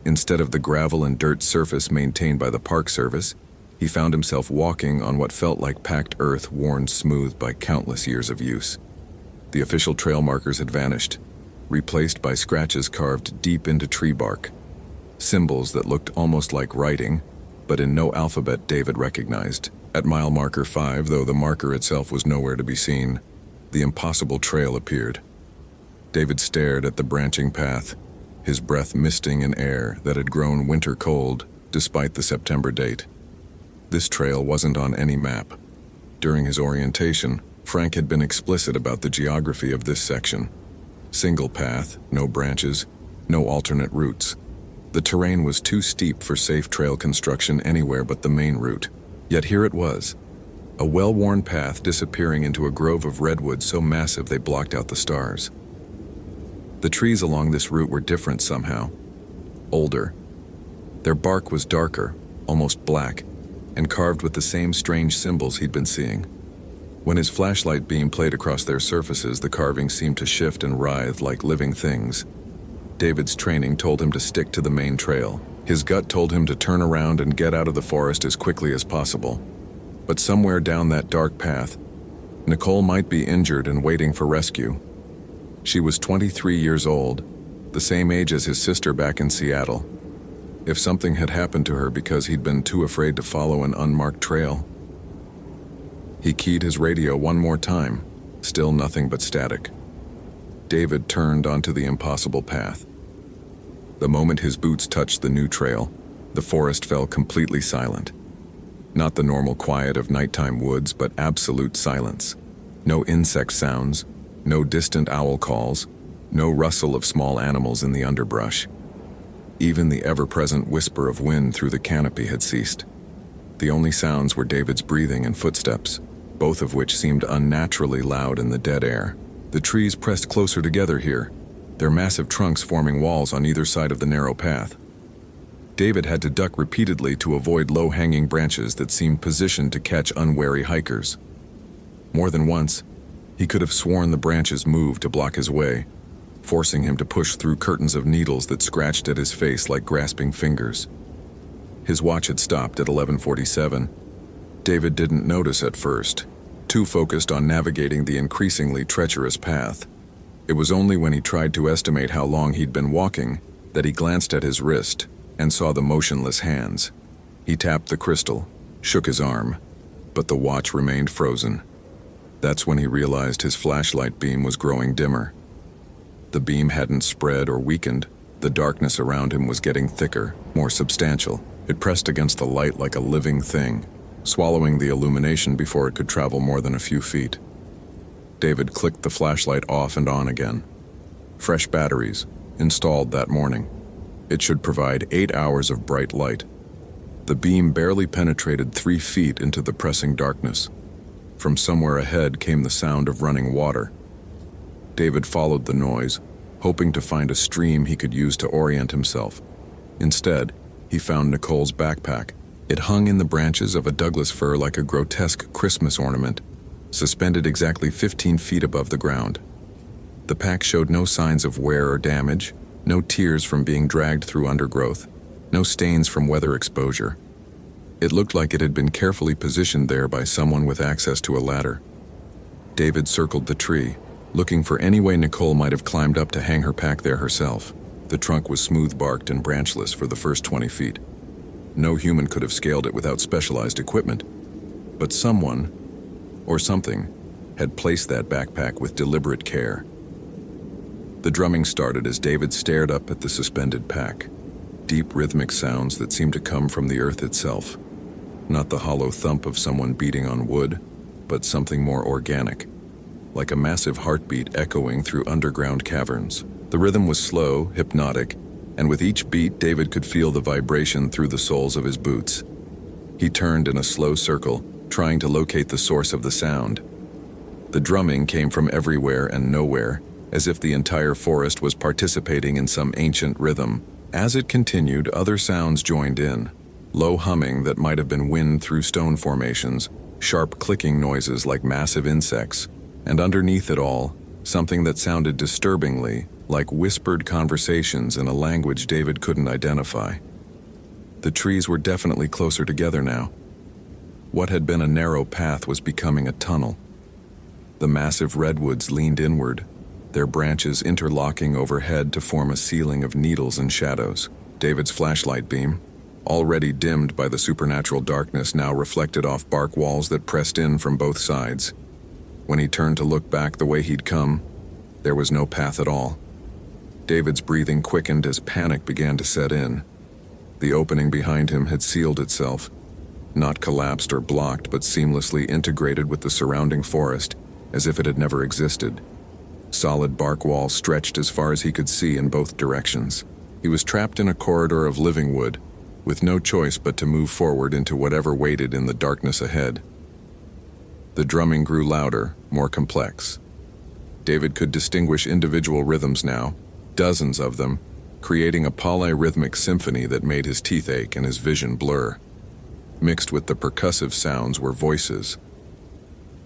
Instead of the gravel and dirt surface maintained by the Park Service, he found himself walking on what felt like packed earth worn smooth by countless years of use. The official trail markers had vanished, replaced by scratches carved deep into tree bark. Symbols that looked almost like writing, but in no alphabet David recognized. At mile marker 5, though the marker itself was nowhere to be seen, the impossible trail appeared. David stared at the branching path, his breath misting in air that had grown winter cold despite the September date. This trail wasn't on any map. During his orientation, Frank had been explicit about the geography of this section. Single path, no branches, no alternate routes. The terrain was too steep for safe trail construction anywhere but the main route. Yet here it was, a well-worn path disappearing into a grove of redwoods so massive they blocked out the stars. The trees along this route were different somehow, older. Their bark was darker, almost black, and carved with the same strange symbols he'd been seeing. When his flashlight beam played across their surfaces, the carvings seemed to shift and writhe like living things. David's training told him to stick to the main trail. His gut told him to turn around and get out of the forest as quickly as possible. But somewhere down that dark path, Nicole might be injured and waiting for rescue. She was 23 years old, the same age as his sister back in Seattle. If something had happened to her because he'd been too afraid to follow an unmarked trail. He keyed his radio one more time, still nothing but static. David turned onto the impossible path. The moment his boots touched the new trail, the forest fell completely silent. Not the normal quiet of nighttime woods, but absolute silence. No insect sounds, no distant owl calls, no rustle of small animals in the underbrush. Even the ever-present whisper of wind through the canopy had ceased. The only sounds were David's breathing and footsteps, both of which seemed unnaturally loud in the dead air. The trees pressed closer together here, their massive trunks forming walls on either side of the narrow path. David had to duck repeatedly to avoid low-hanging branches that seemed positioned to catch unwary hikers. More than once, he could have sworn the branches moved to block his way, forcing him to push through curtains of needles that scratched at his face like grasping fingers. His watch had stopped at 11:47. David didn't notice at first, too focused on navigating the increasingly treacherous path. It was only when he tried to estimate how long he'd been walking that he glanced at his wrist and saw the motionless hands. He tapped the crystal, shook his arm, but the watch remained frozen. That's when he realized his flashlight beam was growing dimmer. The beam hadn't spread or weakened. The darkness around him was getting thicker, more substantial. It pressed against the light like a living thing, swallowing the illumination before it could travel more than a few feet. David clicked the flashlight off and on again. Fresh batteries, installed that morning. It should provide 8 hours of bright light. The beam barely penetrated 3 feet into the pressing darkness. From somewhere ahead came the sound of running water. David followed the noise, hoping to find a stream he could use to orient himself. Instead, he found Nicole's backpack. It hung in the branches of a Douglas fir like a grotesque Christmas ornament, suspended exactly 15 feet above the ground. The pack showed no signs of wear or damage, no tears from being dragged through undergrowth, no stains from weather exposure. It looked like it had been carefully positioned there by someone with access to a ladder. David circled the tree, looking for any way Nicole might have climbed up to hang her pack there herself. The trunk was smooth-barked and branchless for the first 20 feet. No human could have scaled it without specialized equipment. But someone, or something, had placed that backpack with deliberate care. The drumming started as David stared up at the suspended pack. Deep rhythmic sounds that seemed to come from the earth itself. Not the hollow thump of someone beating on wood, but something more organic, like a massive heartbeat echoing through underground caverns. The rhythm was slow, hypnotic, and with each beat David could feel the vibration through the soles of his boots. He turned in a slow circle, trying to locate the source of the sound. The drumming came from everywhere and nowhere, as if the entire forest was participating in some ancient rhythm. As it continued, other sounds joined in. Low humming that might have been wind through stone formations, sharp clicking noises like massive insects, and underneath it all, something that sounded disturbingly like whispered conversations in a language David couldn't identify. The trees were definitely closer together now. What had been a narrow path was becoming a tunnel. The massive redwoods leaned inward, their branches interlocking overhead to form a ceiling of needles and shadows. David's flashlight beam, already dimmed by the supernatural darkness, now reflected off bark walls that pressed in from both sides. When he turned to look back the way he'd come, there was no path at all. David's breathing quickened as panic began to set in. The opening behind him had sealed itself, not collapsed or blocked, but seamlessly integrated with the surrounding forest, as if it had never existed. Solid bark walls stretched as far as he could see in both directions. He was trapped in a corridor of living wood, with no choice but to move forward into whatever waited in the darkness ahead. The drumming grew louder, more complex. David could distinguish individual rhythms now, dozens of them, creating a polyrhythmic symphony that made his teeth ache and his vision blur. Mixed with the percussive sounds were voices.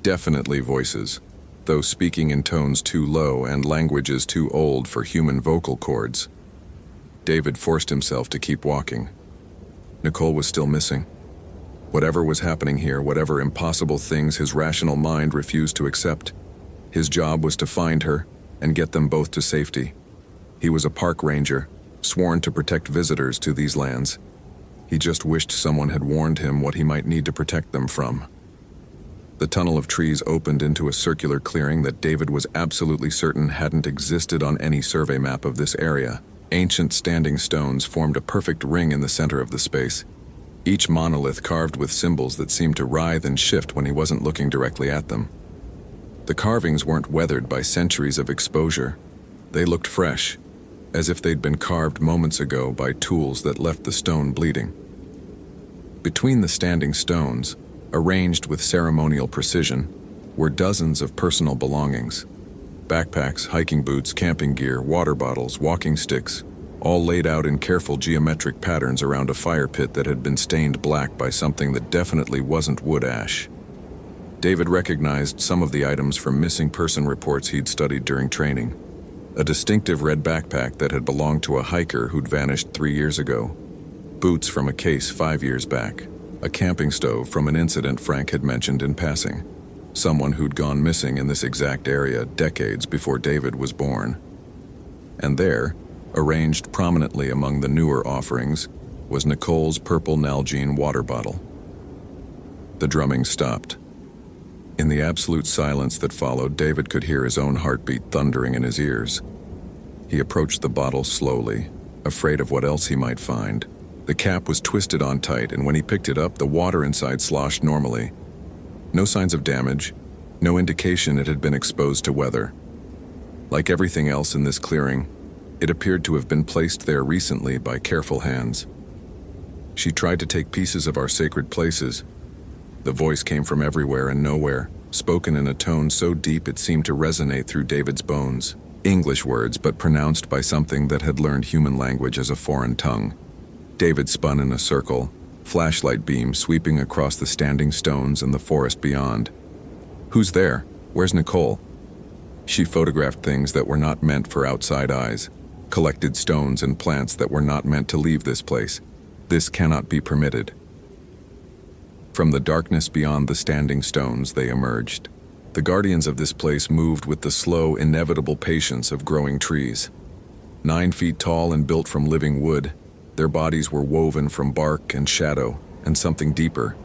Definitely voices, though speaking in tones too low and languages too old for human vocal cords. David forced himself to keep walking. Nicole was still missing. Whatever was happening here, whatever impossible things his rational mind refused to accept, his job was to find her and get them both to safety. He was a park ranger, sworn to protect visitors to these lands. He just wished someone had warned him what he might need to protect them from. The tunnel of trees opened into a circular clearing that David was absolutely certain hadn't existed on any survey map of this area. Ancient standing stones formed a perfect ring in the center of the space. each monolith carved with symbols that seemed to writhe and shift when he wasn't looking directly at them. The carvings weren't weathered by centuries of exposure. They looked fresh, as if they'd been carved moments ago by tools that left the stone bleeding. Between the standing stones, arranged with ceremonial precision, were dozens of personal belongings. Backpacks, hiking boots, camping gear, water bottles, walking sticks, all laid out in careful geometric patterns around a fire pit that had been stained black by something that definitely wasn't wood ash. David recognized some of the items from missing person reports he'd studied during training. A distinctive red backpack that had belonged to a hiker who'd vanished 3 years ago. Boots from a case 5 years back. A camping stove from an incident Frank had mentioned in passing. Someone who'd gone missing in this exact area decades before David was born. And there, arranged prominently among the newer offerings, was Nicole's purple Nalgene water bottle. The drumming stopped. In the absolute silence that followed, David could hear his own heartbeat thundering in his ears. He approached the bottle slowly, afraid of what else he might find. The cap was twisted on tight, and when he picked it up, the water inside sloshed normally. No signs of damage, no indication it had been exposed to weather. Like everything else in this clearing, it appeared to have been placed there recently by careful hands. She tried to take pieces of our sacred places. The voice came from everywhere and nowhere, spoken in a tone so deep it seemed to resonate through David's bones. English words, but pronounced by something that had learned human language as a foreign tongue. David spun in a circle, flashlight beam sweeping across the standing stones and the forest beyond. "Who's there? Where's Nicole?" She photographed things that were not meant for outside eyes, collected stones and plants that were not meant to leave this place. This cannot be permitted. From the darkness beyond the standing stones they emerged. The guardians of this place moved with the slow, inevitable patience of growing trees. 9 feet tall and built from living wood, their bodies were woven from bark and shadow and something deeper,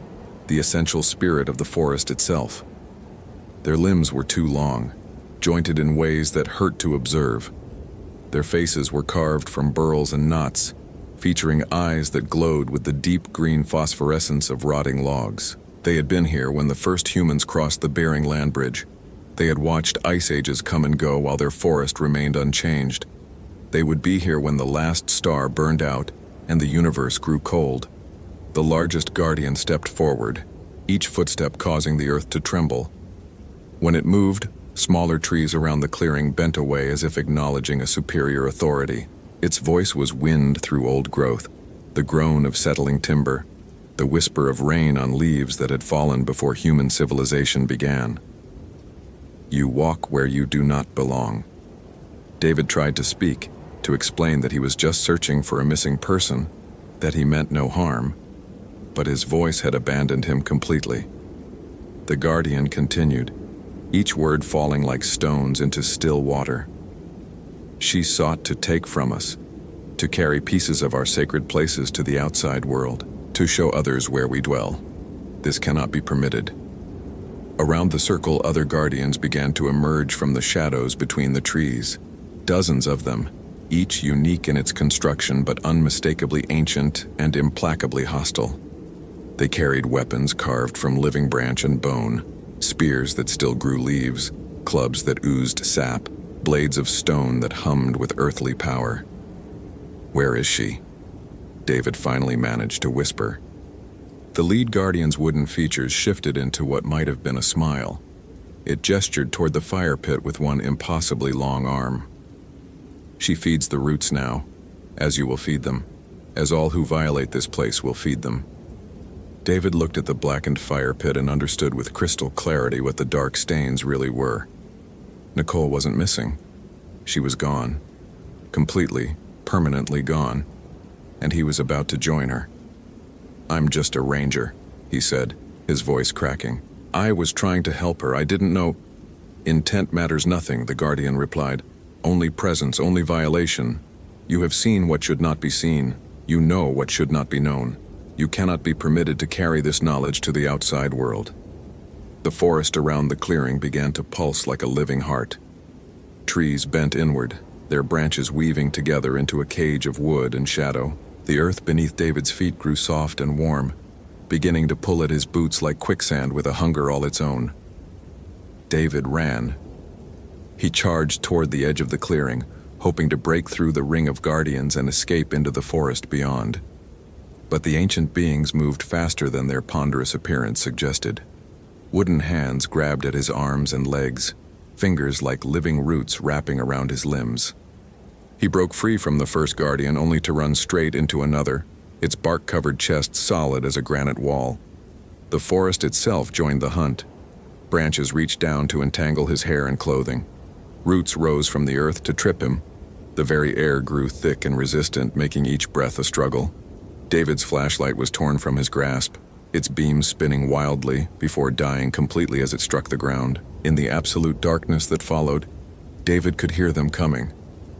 the essential spirit of the forest itself. Their limbs were too long, jointed in ways that hurt to observe. Their faces were carved from burls and knots, featuring eyes that glowed with the deep green phosphorescence of rotting logs. They had been here when the first humans crossed the Bering Land Bridge. They had watched ice ages come and go while their forest remained unchanged. They would be here when the last star burned out and the universe grew cold. The largest guardian stepped forward, each footstep causing the earth to tremble. When it moved, smaller trees around the clearing bent away as if acknowledging a superior authority. Its voice was wind through old growth, the groan of settling timber, the whisper of rain on leaves that had fallen before human civilization began. "You walk where you do not belong." David tried to speak, to explain that he was just searching for a missing person, that he meant no harm, but his voice had abandoned him completely. The guardian continued, each word falling like stones into still water. "She sought to take from us, to carry pieces of our sacred places to the outside world, to show others where we dwell. This cannot be permitted." Around the circle, other guardians began to emerge from the shadows between the trees. Dozens of them, each unique in its construction but unmistakably ancient and implacably hostile. They carried weapons carved from living branch and bone, spears that still grew leaves, clubs that oozed sap, blades of stone that hummed with earthly power. "Where is she?" David finally managed to whisper. The lead guardian's wooden features shifted into what might have been a smile. It gestured toward the fire pit with one impossibly long arm. "She feeds the roots now, as you will feed them, as all who violate this place will feed them." David looked at the blackened fire pit and understood with crystal clarity what the dark stains really were. Nicole wasn't missing. She was gone. Completely, permanently gone. And he was about to join her. "I'm just a ranger," he said, his voice cracking. "I was trying to help her. I didn't know." "Intent matters nothing," the guardian replied. "Only presence, only violation. You have seen what should not be seen. You know what should not be known. You cannot be permitted to carry this knowledge to the outside world." The forest around the clearing began to pulse like a living heart. Trees bent inward, their branches weaving together into a cage of wood and shadow. The earth beneath David's feet grew soft and warm, beginning to pull at his boots like quicksand with a hunger all its own. David ran. He charged toward the edge of the clearing, hoping to break through the ring of guardians and escape into the forest beyond. But the ancient beings moved faster than their ponderous appearance suggested. Wooden hands grabbed at his arms and legs, fingers like living roots wrapping around his limbs. He broke free from the first guardian only to run straight into another, its bark-covered chest solid as a granite wall. The forest itself joined the hunt. Branches reached down to entangle his hair and clothing. Roots rose from the earth to trip him. The very air grew thick and resistant, making each breath a struggle. David's flashlight was torn from his grasp, its beams spinning wildly before dying completely as it struck the ground. In the absolute darkness that followed, David could hear them coming.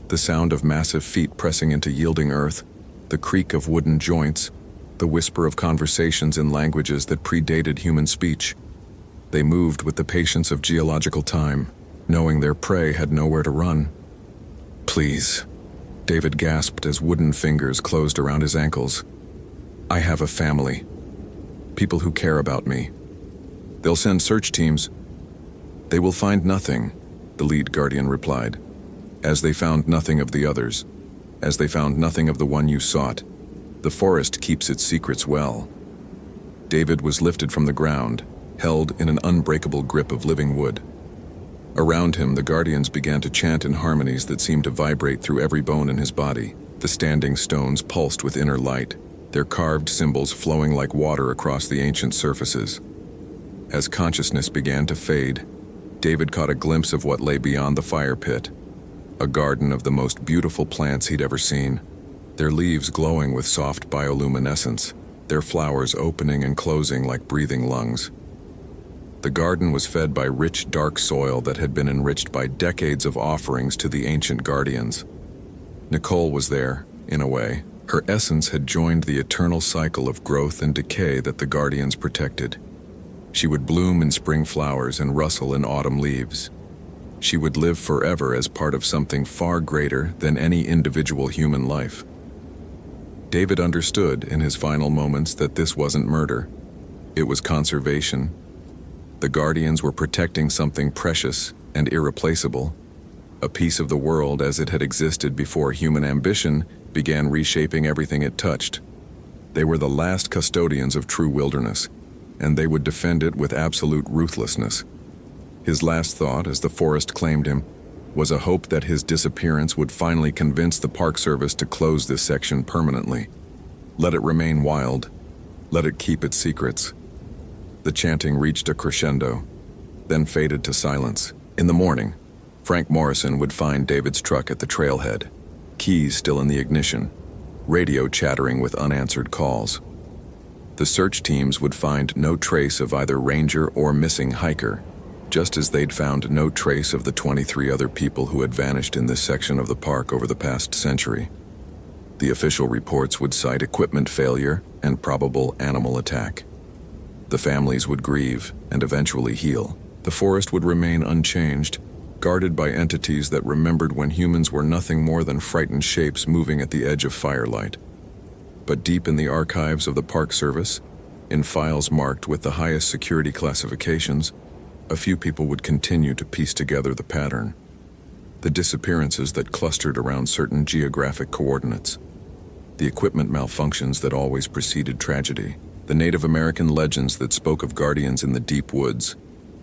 The sound of massive feet pressing into yielding earth, the creak of wooden joints, the whisper of conversations in languages that predated human speech. They moved with the patience of geological time, knowing their prey had nowhere to run. "Please," David gasped as wooden fingers closed around his ankles. "I have a family. People who care about me. They'll send search teams. They will find nothing," the lead guardian replied. "As they found nothing of the others. As they found nothing of the one you sought. The forest keeps its secrets well." David was lifted from the ground, held in an unbreakable grip of living wood. Around him, the guardians began to chant in harmonies that seemed to vibrate through every bone in his body. The standing stones pulsed with inner light, their carved symbols flowing like water across the ancient surfaces. As consciousness began to fade, David caught a glimpse of what lay beyond the fire pit, a garden of the most beautiful plants he'd ever seen, their leaves glowing with soft bioluminescence, their flowers opening and closing like breathing lungs. The garden was fed by rich, dark soil that had been enriched by decades of offerings to the ancient guardians. Nicole was there, in a way. Her essence had joined the eternal cycle of growth and decay that the guardians protected. She would bloom in spring flowers and rustle in autumn leaves. She would live forever as part of something far greater than any individual human life. David understood in his final moments that this wasn't murder. It was conservation. The guardians were protecting something precious and irreplaceable, a piece of the world as it had existed before human ambition began reshaping everything it touched. They were the last custodians of true wilderness, and they would defend it with absolute ruthlessness. His last thought, as the forest claimed him, was a hope that his disappearance would finally convince the Park Service to close this section permanently. Let it remain wild. Let it keep its secrets. The chanting reached a crescendo, then faded to silence. In the morning, Frank Morrison would find David's truck at the trailhead, keys still in the ignition, radio chattering with unanswered calls. The search teams would find no trace of either ranger or missing hiker, just as they'd found no trace of the 23 other people who had vanished in this section of the park over the past century. The official reports would cite equipment failure and probable animal attack. The families would grieve and eventually heal. The forest would remain unchanged, guarded by entities that remembered when humans were nothing more than frightened shapes moving at the edge of firelight. But deep in the archives of the Park Service, in files marked with the highest security classifications, a few people would continue to piece together the pattern. The disappearances that clustered around certain geographic coordinates. The equipment malfunctions that always preceded tragedy. The Native American legends that spoke of guardians in the deep woods,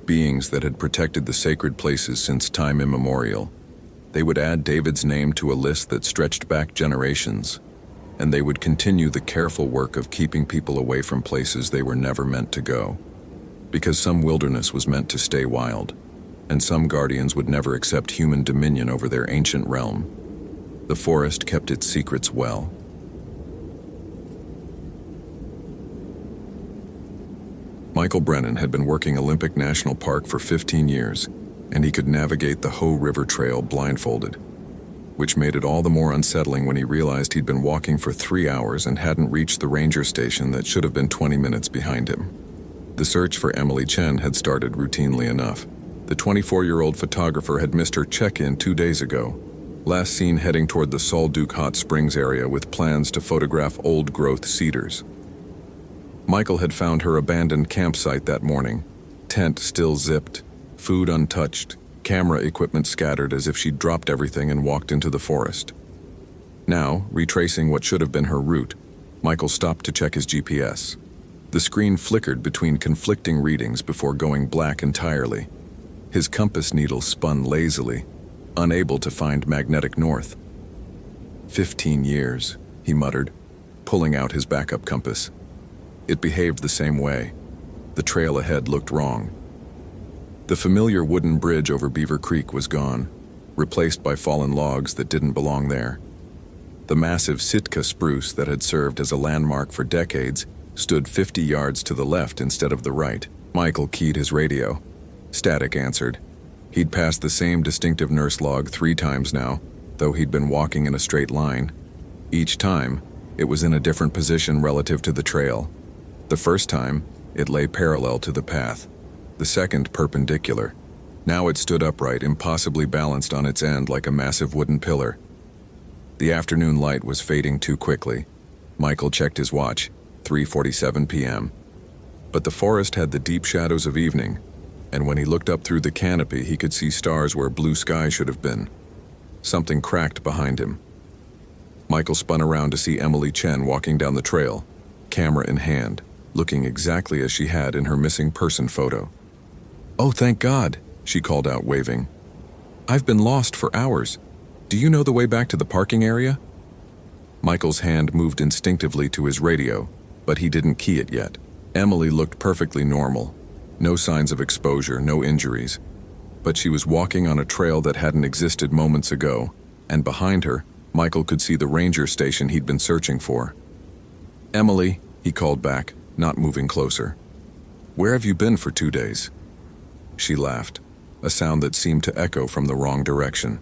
beings that had protected the sacred places since time immemorial. They would add David's name to a list that stretched back generations, and they would continue the careful work of keeping people away from places they were never meant to go. Because some wilderness was meant to stay wild, and some guardians would never accept human dominion over their ancient realm. The forest kept its secrets well. Michael Brennan had been working Olympic National Park for 15 years, and he could navigate the Hoh River Trail blindfolded, which made it all the more unsettling when he realized he'd been walking for 3 hours and hadn't reached the ranger station that should have been 20 minutes behind him. The search for Emily Chen had started routinely enough. The 24-year-old photographer had missed her check-in 2 days ago, Last seen heading toward the Solduke Hot Springs area with plans to photograph old-growth cedars. Michael had found her abandoned campsite that morning, tent still zipped, food untouched, camera equipment scattered as if she'd dropped everything and walked into the forest. Now, retracing what should have been her route, Michael stopped to check his GPS. The screen flickered between conflicting readings before going black entirely. His compass needle spun lazily, unable to find magnetic north. 15 years, he muttered, pulling out his backup compass. It behaved the same way. The trail ahead looked wrong. The familiar wooden bridge over Beaver Creek was gone, replaced by fallen logs that didn't belong there. The massive Sitka spruce that had served as a landmark for decades stood 50 yards to the left instead of the right. Michael keyed his radio. Static answered. He'd passed the same distinctive nurse log 3 times now, though he'd been walking in a straight line. Each time, it was in a different position relative to the trail. The first time, it lay parallel to the path. The second, perpendicular. Now it stood upright, impossibly balanced on its end like a massive wooden pillar. The afternoon light was fading too quickly. Michael checked his watch, 3:47 p.m. But the forest had the deep shadows of evening, and when he looked up through the canopy, he could see stars where blue sky should have been. Something cracked behind him. Michael spun around to see Emily Chen walking down the trail, camera in hand, looking exactly as she had in her missing person photo. "Oh, thank God," she called out, waving. "I've been lost for hours. Do you know the way back to the parking area?" Michael's hand moved instinctively to his radio, but he didn't key it yet. Emily looked perfectly normal. No signs of exposure, no injuries. But she was walking on a trail that hadn't existed moments ago, and behind her, Michael could see the ranger station he'd been searching for. "Emily," he called back, not moving closer. "Where have you been for 2 days?" She laughed, a sound that seemed to echo from the wrong direction.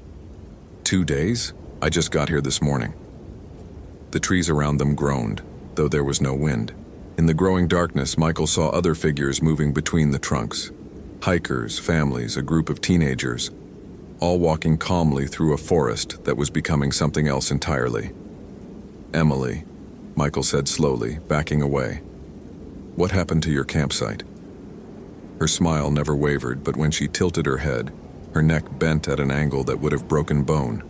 2 days? I just got here this morning." The trees around them groaned, though there was no wind. In the growing darkness, Michael saw other figures moving between the trunks. Hikers, families, a group of teenagers, all walking calmly through a forest that was becoming something else entirely. "Emily," Michael said slowly, backing away. "What happened to your campsite?" Her smile never wavered, but when she tilted her head, her neck bent at an angle that would have broken bone.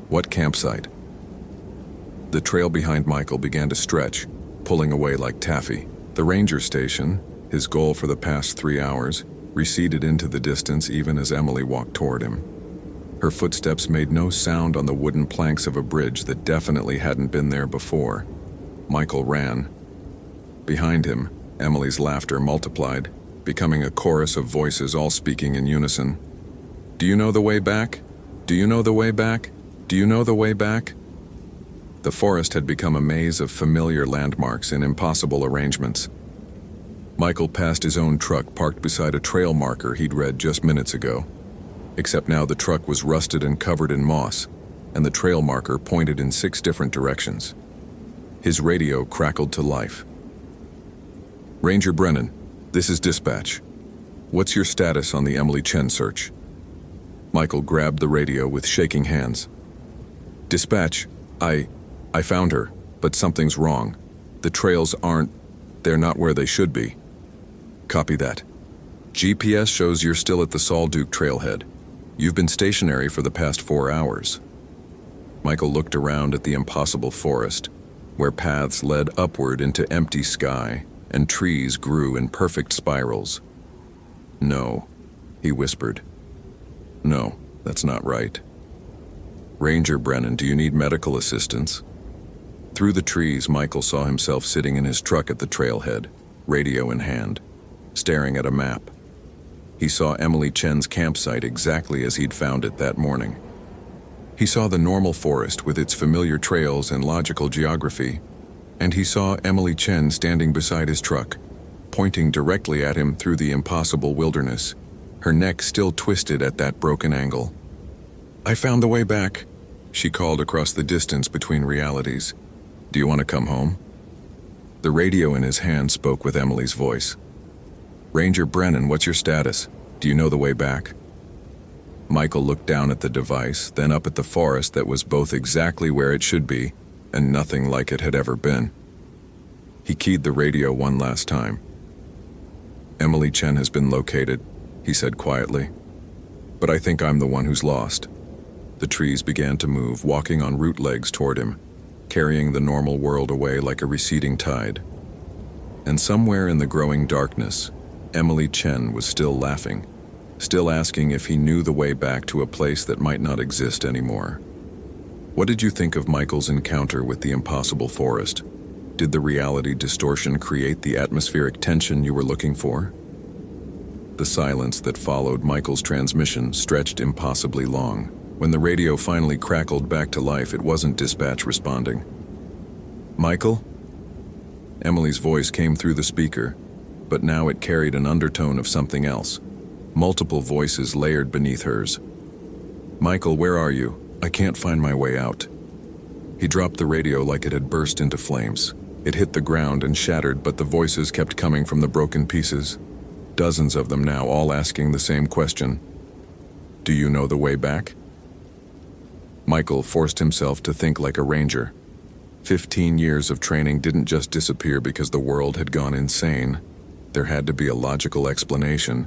"What campsite?" The trail behind Michael began to stretch, pulling away like taffy. The ranger station, his goal for the past 3 hours, receded into the distance even as Emily walked toward him. Her footsteps made no sound on the wooden planks of a bridge that definitely hadn't been there before. Michael ran. Behind him, Emily's laughter multiplied, becoming a chorus of voices all speaking in unison. "Do you know the way back? Do you know the way back? Do you know the way back?" The forest had become a maze of familiar landmarks in impossible arrangements. Michael passed his own truck parked beside a trail marker he'd read just minutes ago. Except now the truck was rusted and covered in moss, and the trail marker pointed in 6 different directions. His radio crackled to life. "Ranger Brennan, this is dispatch. What's your status on the Emily Chen search?" Michael grabbed the radio with shaking hands. "Dispatch, I found her, but something's wrong. The trails they're not where they should be." "Copy that. GPS shows you're still at the Solduke trailhead. You've been stationary for the past 4 hours." Michael looked around at the impossible forest, where paths led upward into empty sky and trees grew in perfect spirals. "No," he whispered. "No, that's not right. Ranger Brennan, do you need medical assistance?" Through the trees, Michael saw himself sitting in his truck at the trailhead, radio in hand, staring at a map. He saw Emily Chen's campsite exactly as he'd found it that morning. He saw the normal forest with its familiar trails and logical geography, and he saw Emily Chen standing beside his truck, pointing directly at him through the impossible wilderness, her neck still twisted at that broken angle. "I found the way back," she called across the distance between realities. "Do you want to come home?" The radio in his hand spoke with Emily's voice. "Ranger Brennan, what's your status? Do you know the way back?" Michael looked down at the device, then up at the forest that was both exactly where it should be and nothing like it had ever been. He keyed the radio one last time. "Emily Chen has been located," he said quietly. "But I think I'm the one who's lost." The trees began to move, walking on root legs toward him, carrying the normal world away like a receding tide. And somewhere in the growing darkness, Emily Chen was still laughing, still asking if he knew the way back to a place that might not exist anymore. What did you think of Michael's encounter with the impossible forest? Did the reality distortion create the atmospheric tension you were looking for? The silence that followed Michael's transmission stretched impossibly long. When the radio finally crackled back to life, it wasn't dispatch responding. "Michael?" Emily's voice came through the speaker, but now it carried an undertone of something else. Multiple voices layered beneath hers. "Michael, where are you? I can't find my way out." He dropped the radio like it had burst into flames. It hit the ground and shattered, but the voices kept coming from the broken pieces. Dozens of them now, all asking the same question. "Do you know the way back?" Michael forced himself to think like a ranger. 15 years of training didn't just disappear because the world had gone insane. There had to be a logical explanation.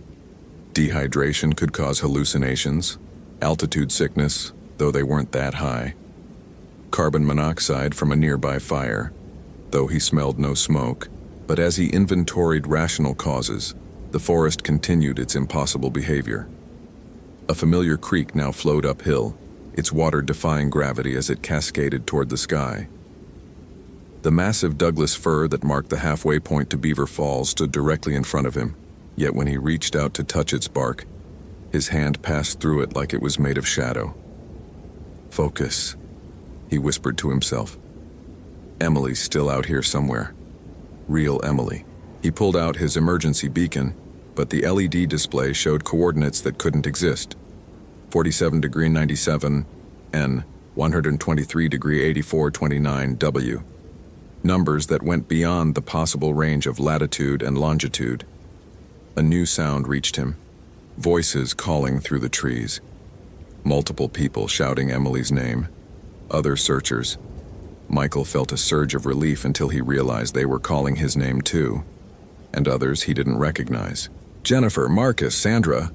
Dehydration could cause hallucinations, altitude sickness, though they weren't that high. Carbon monoxide from a nearby fire, though he smelled no smoke. But as he inventoried rational causes, the forest continued its impossible behavior. A familiar creek now flowed uphill, its water defying gravity as it cascaded toward the sky. The massive Douglas fir that marked the halfway point to Beaver Falls stood directly in front of him, yet when he reached out to touch its bark, his hand passed through it like it was made of shadow. "Focus," he whispered to himself. "Emily's still out here somewhere. Real Emily." He pulled out his emergency beacon, but the LED display showed coordinates that couldn't exist. 47°97 N, 123°8429 W. Numbers that went beyond the possible range of latitude and longitude. A new sound reached him. Voices calling through the trees. Multiple people shouting Emily's name. Other searchers. Michael felt a surge of relief until he realized they were calling his name too. And others he didn't recognize. Jennifer, Marcus, Sandra.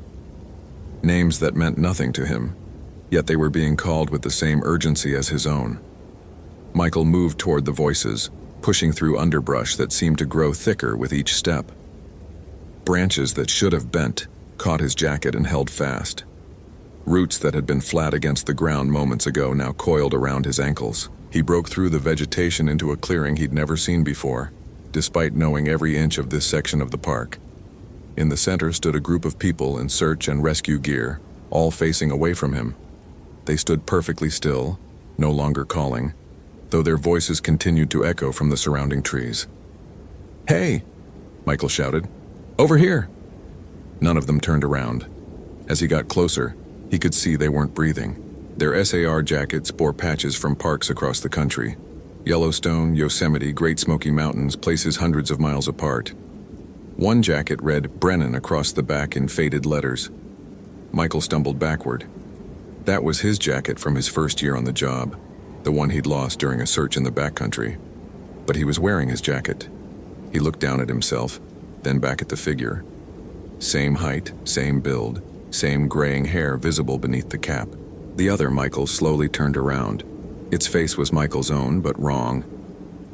Names that meant nothing to him, yet they were being called with the same urgency as his own. Michael moved toward the voices, pushing through underbrush that seemed to grow thicker with each step. Branches that should have bent caught his jacket and held fast. Roots that had been flat against the ground moments ago now coiled around his ankles. He broke through the vegetation into a clearing he'd never seen before, despite knowing every inch of this section of the park. In the center stood a group of people in search and rescue gear, all facing away from him. They stood perfectly still, no longer calling, though their voices continued to echo from the surrounding trees. "Hey!" Michael shouted. "Over here!" None of them turned around. As he got closer, he could see they weren't breathing. Their SAR jackets bore patches from parks across the country. Yellowstone, Yosemite, Great Smoky Mountains, places hundreds of miles apart. One jacket read Brennan across the back in faded letters. Michael stumbled backward. That was his jacket from his first year on the job, the one he'd lost during a search in the backcountry. But he was wearing his jacket. He looked down at himself, then back at the figure. Same height, same build, same graying hair visible beneath the cap. The other Michael slowly turned around. Its face was Michael's own, but wrong.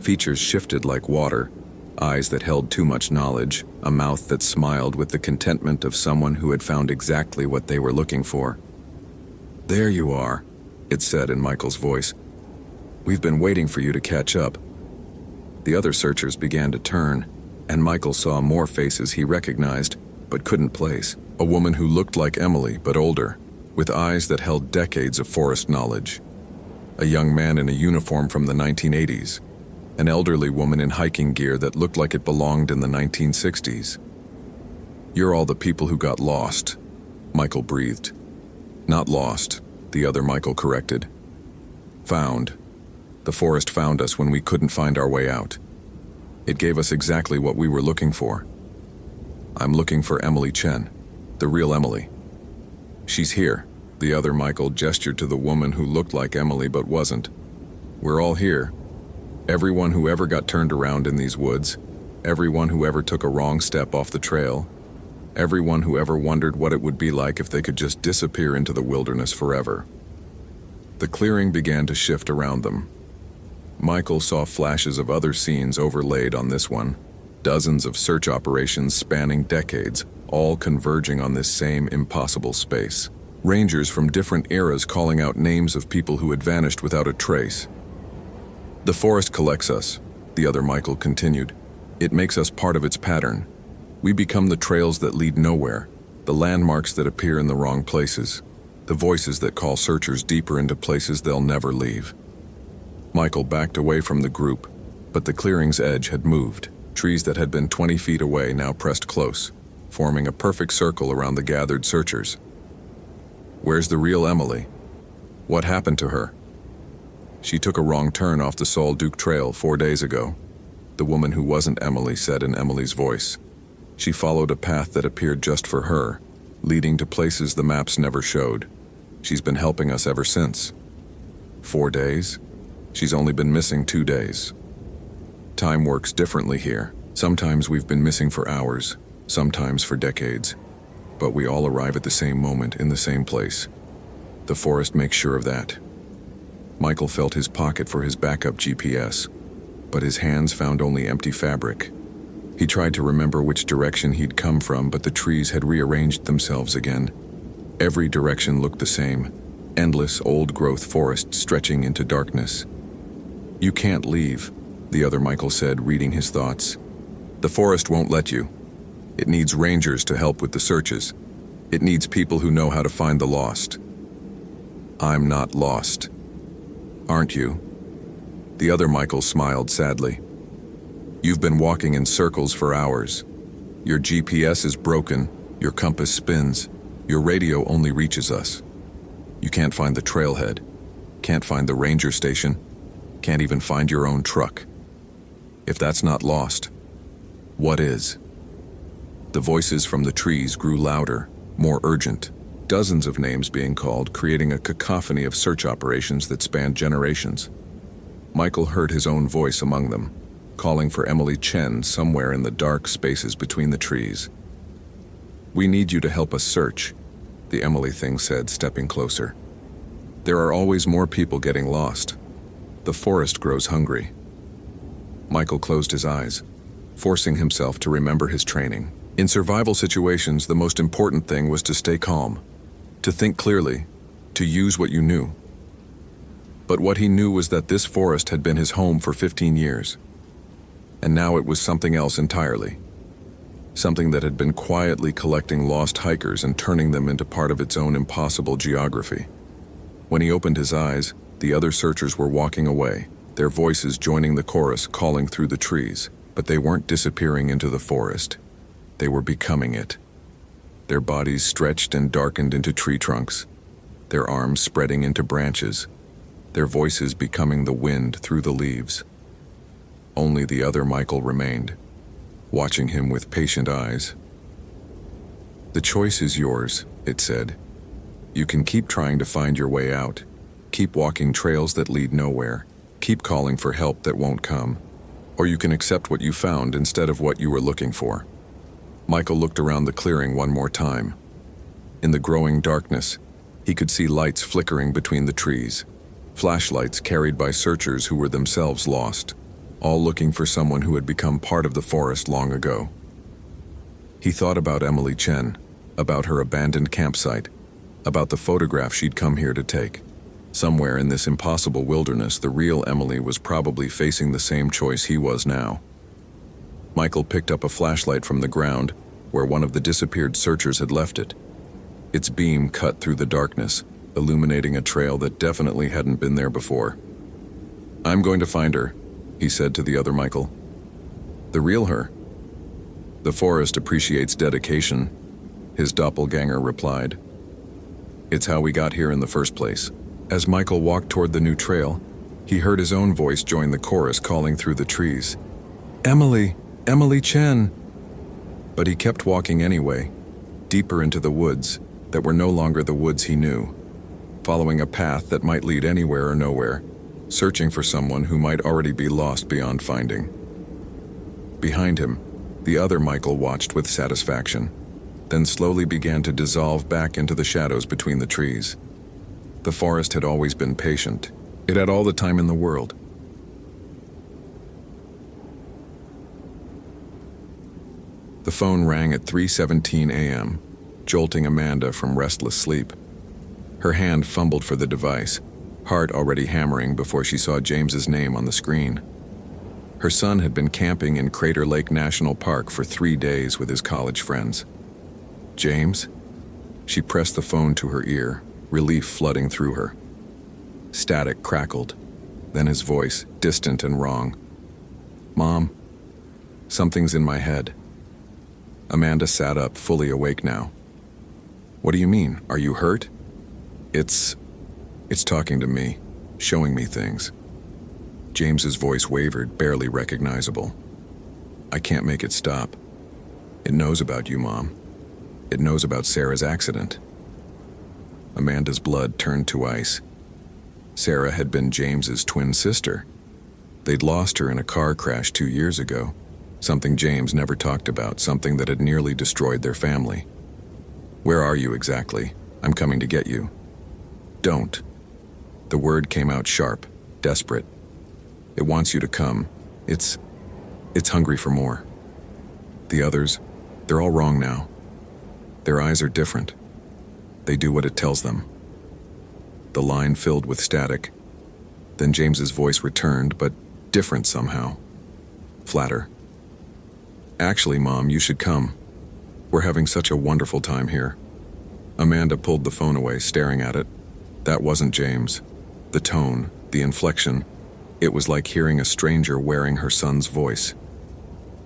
Features shifted like water, eyes that held too much knowledge, a mouth that smiled with the contentment of someone who had found exactly what they were looking for. "There you are," it said in Michael's voice. "We've been waiting for you to catch up." The other searchers began to turn, and Michael saw more faces he recognized, but couldn't place. A woman who looked like Emily, but older, with eyes that held decades of forest knowledge. A young man in a uniform from the 1980s. An elderly woman in hiking gear that looked like it belonged in the 1960s. "You're all the people who got lost," Michael breathed. "Not lost," the other Michael corrected. "Found. The forest found us when we couldn't find our way out. It gave us exactly what we were looking for. I'm looking for Emily Chen, the real Emily. She's here," The other Michael gestured to the woman who looked like Emily but wasn't. "We're all here. Everyone who ever got turned around in these woods, everyone who ever took a wrong step off the trail, everyone who ever wondered what it would be like if they could just disappear into the wilderness forever." The clearing began to shift around them. Michael saw flashes of other scenes overlaid on this one, dozens of search operations spanning decades, all converging on this same impossible space. Rangers from different eras calling out names of people who had vanished without a trace. "The forest collects us," the other Michael continued. "It makes us part of its pattern. We become the trails that lead nowhere, the landmarks that appear in the wrong places, the voices that call searchers deeper into places they'll never leave." Michael backed away from the group, but the clearing's edge had moved. Trees that had been 20 feet away now pressed close, forming a perfect circle around the gathered searchers. "Where's the real Emily? What happened to her?" "She took a wrong turn off the Sol Duke Trail 4 days ago," the woman who wasn't Emily said in Emily's voice. "She followed a path that appeared just for her, leading to places the maps never showed. She's been helping us ever since." 4 days? She's only been missing 2 days. Time works differently here. Sometimes we've been missing for hours, sometimes for decades. But we all arrive at the same moment in the same place. The forest makes sure of that. Michael felt his pocket for his backup GPS, but his hands found only empty fabric. He tried to remember which direction he'd come from, but the trees had rearranged themselves again. Every direction looked the same, endless old-growth forest stretching into darkness. "You can't leave," the other Michael said, reading his thoughts. "The forest won't let you. It needs rangers to help with the searches. It needs people who know how to find the lost." "I'm not lost. Aren't you?" The other Michael smiled sadly. "You've been walking in circles for hours. Your GPS is broken, your compass spins, your radio only reaches us. You can't find the trailhead, can't find the ranger station, can't even find your own truck. If that's not lost, what is?" The voices from the trees grew louder, more urgent, dozens of names being called, creating a cacophony of search operations that spanned generations. Michael heard his own voice among them, calling for Emily Chen somewhere in the dark spaces between the trees. "We need you to help us search," the Emily thing said, stepping closer. "There are always more people getting lost. The forest grows hungry." Michael closed his eyes, forcing himself to remember his training. In survival situations, the most important thing was to stay calm, to think clearly, to use what you knew. But what he knew was that this forest had been his home for 15 years. And now it was something else entirely. Something that had been quietly collecting lost hikers and turning them into part of its own impossible geography. When he opened his eyes, the other searchers were walking away, their voices joining the chorus calling through the trees. But they weren't disappearing into the forest. They were becoming it. Their bodies stretched and darkened into tree trunks, their arms spreading into branches, their voices becoming the wind through the leaves. Only the other Michael remained, watching him with patient eyes. "The choice is yours," it said. "You can keep trying to find your way out, keep walking trails that lead nowhere, keep calling for help that won't come, or you can accept what you found instead of what you were looking for." Michael looked around the clearing one more time. In the growing darkness, he could see lights flickering between the trees, flashlights carried by searchers who were themselves lost, all looking for someone who had become part of the forest long ago. He thought about Emily Chen, about her abandoned campsite, about the photograph she'd come here to take. Somewhere in this impossible wilderness, the real Emily was probably facing the same choice he was now. Michael picked up a flashlight from the ground, where one of the disappeared searchers had left it. Its beam cut through the darkness, illuminating a trail that definitely hadn't been there before. "I'm going to find her," he said to the other Michael. "The real her?" "The forest appreciates dedication," his doppelganger replied. "It's how we got here in the first place." As Michael walked toward the new trail, he heard his own voice join the chorus calling through the trees. "Emily! Emily Chen!" But he kept walking anyway, deeper into the woods that were no longer the woods he knew. following a path that might lead anywhere or nowhere, searching for someone who might already be lost beyond finding. Behind him, the other Michael watched with satisfaction, then slowly began to dissolve back into the shadows between the trees. The forest had always been patient. It had all the time in the world. The phone rang at 3:17 a.m., jolting Amanda from restless sleep. Her hand fumbled for the device, heart already hammering before she saw James's name on the screen. Her son had been camping in Crater Lake National Park for 3 days with his college friends. James? She pressed the phone to her ear, relief flooding through her. Static crackled, then his voice, distant and wrong. "Mom, something's in my head." Amanda sat up, fully awake now. "What do you mean? Are you hurt?" It's talking to me, showing me things." James's voice wavered, barely recognizable. "I can't make it stop. It knows about you, Mom. It knows about Sarah's accident." Amanda's blood turned to ice. Sarah had been James's twin sister. They'd lost her in a car crash 2 years ago, something James never talked about, something that had nearly destroyed their family. "Where are you exactly? I'm coming to get you." "Don't." The word came out sharp, desperate. "It wants you to come. It's hungry for more." The others, they're all wrong now. Their eyes are different. They do what it tells them. The line filled with static. Then James's voice returned, but different somehow. Flatter. "Actually, Mom, you should come. We're having such a wonderful time here." Amanda pulled the phone away, staring at it. That wasn't James. The tone, the inflection, it was like hearing a stranger wearing her son's voice.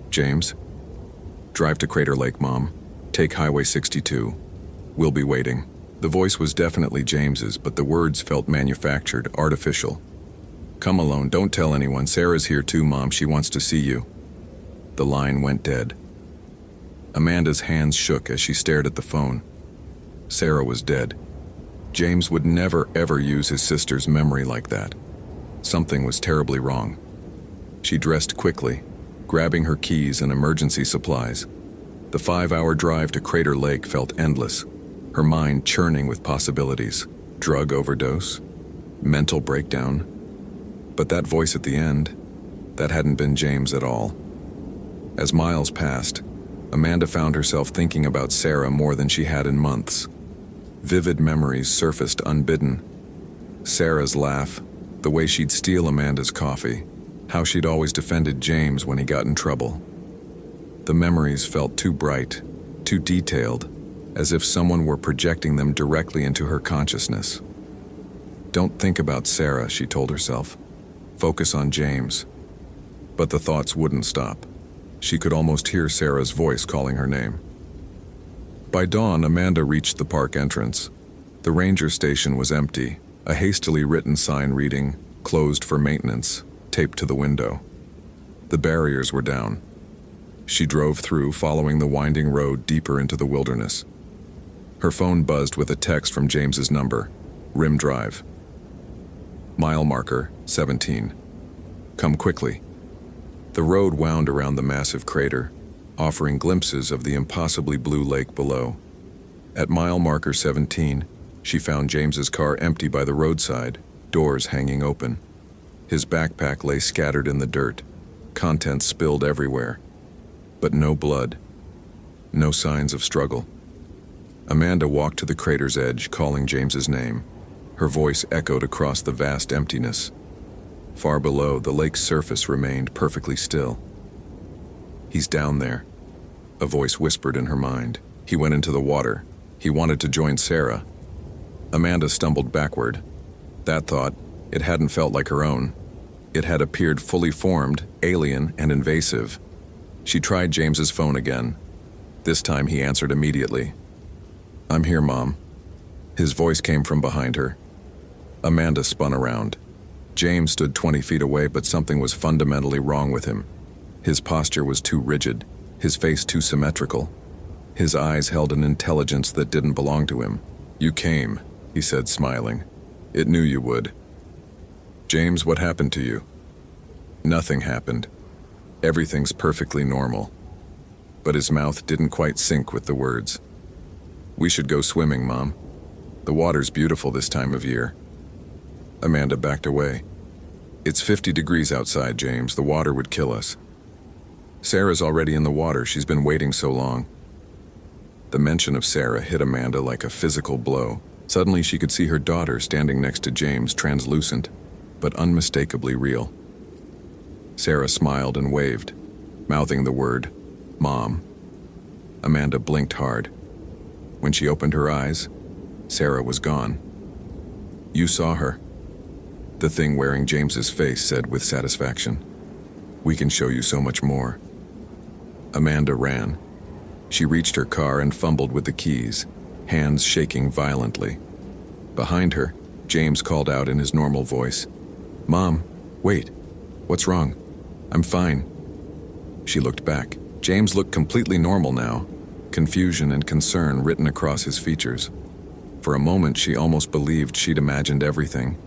"James? Drive to Crater Lake, Mom. Take Highway 62. We'll be waiting." The voice was definitely James's, but the words felt manufactured, artificial. "Come alone, don't tell anyone. Sarah's here too, Mom. She wants to see you." The line went dead. Amanda's hands shook as she stared at the phone. Sarah was dead. James would never, ever use his sister's memory like that. Something was terribly wrong. She dressed quickly, grabbing her keys and emergency supplies. The 5-hour drive to Crater Lake felt endless, her mind churning with possibilities. Drug overdose? Mental breakdown? But that voice at the end, that hadn't been James at all. As miles passed, Amanda found herself thinking about Sarah more than she had in months. Vivid memories surfaced unbidden. Sarah's laugh, the way she'd steal Amanda's coffee, how she'd always defended James when he got in trouble. The memories felt too bright, too detailed, as if someone were projecting them directly into her consciousness. "Don't think about Sarah," she told herself. "Focus on James." But the thoughts wouldn't stop. She could almost hear Sarah's voice calling her name. By dawn, Amanda reached the park entrance. The ranger station was empty, a hastily written sign reading, "Closed for maintenance," taped to the window. The barriers were down. She drove through, following the winding road deeper into the wilderness. Her phone buzzed with a text from James's number, Rim Drive. Mile marker, 17. Come quickly. The road wound around the massive crater, offering glimpses of the impossibly blue lake below. At mile marker 17, she found James's car empty by the roadside, doors hanging open. His backpack lay scattered in the dirt, contents spilled everywhere. But no blood, no signs of struggle. Amanda walked to the crater's edge, calling James's name. Her voice echoed across the vast emptiness. Far below, the lake's surface remained perfectly still. "He's down there," a voice whispered in her mind. He went into the water. He wanted to join Sarah. Amanda stumbled backward. That thought, it hadn't felt like her own. It had appeared fully formed, alien, and invasive. She tried James's phone again. This time he answered immediately. "I'm here, Mom." His voice came from behind her. Amanda spun around. James stood 20 feet away, but something was fundamentally wrong with him. His posture was too rigid, his face too symmetrical. His eyes held an intelligence that didn't belong to him. "You came," he said, smiling. It knew you would. James, what happened to you? Nothing happened. Everything's perfectly normal. But his mouth didn't quite sync with the words. We should go swimming, Mom. The water's beautiful this time of year. Amanda backed away. It's 50 degrees outside, James. The water would kill us. Sarah's already in the water. She's been waiting so long. The mention of Sarah hit Amanda like a physical blow. Suddenly she could see her daughter standing next to James, translucent, but unmistakably real. Sarah smiled and waved, mouthing the word, Mom. Amanda blinked hard. When she opened her eyes, Sarah was gone. You saw her. The thing wearing James's face said with satisfaction. We can show you so much more. Amanda ran. She reached her car and fumbled with the keys, hands shaking violently. Behind her, James called out in his normal voice, Mom, wait. What's wrong? I'm fine. She looked back. James looked completely normal now, confusion and concern written across his features. For a moment, she almost believed she'd imagined everything.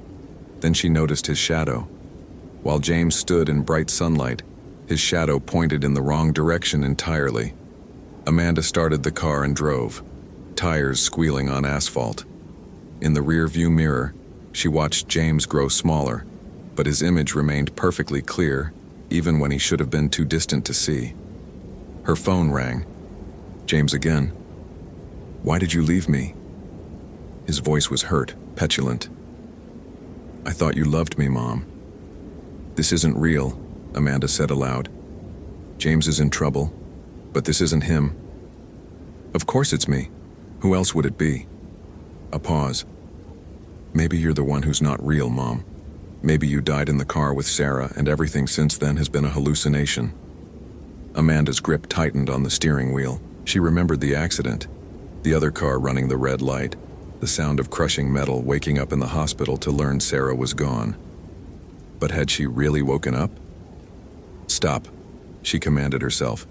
Then she noticed his shadow. While James stood in bright sunlight, his shadow pointed in the wrong direction entirely. Amanda started the car and drove, tires squealing on asphalt. In the rear-view mirror, she watched James grow smaller, but his image remained perfectly clear, even when he should have been too distant to see. Her phone rang. James again. Why did you leave me? His voice was hurt, petulant. I thought you loved me, Mom. This isn't real, Amanda said aloud. James is in trouble, but this isn't him. Of course it's me. Who else would it be? A pause. Maybe you're the one who's not real, Mom. Maybe you died in the car with Sarah and everything since then has been a hallucination. Amanda's grip tightened on the steering wheel. She remembered the accident, the other car running the red light, the sound of crushing metal, waking up in the hospital to learn Sarah was gone. But had she really woken up? Stop, she commanded herself.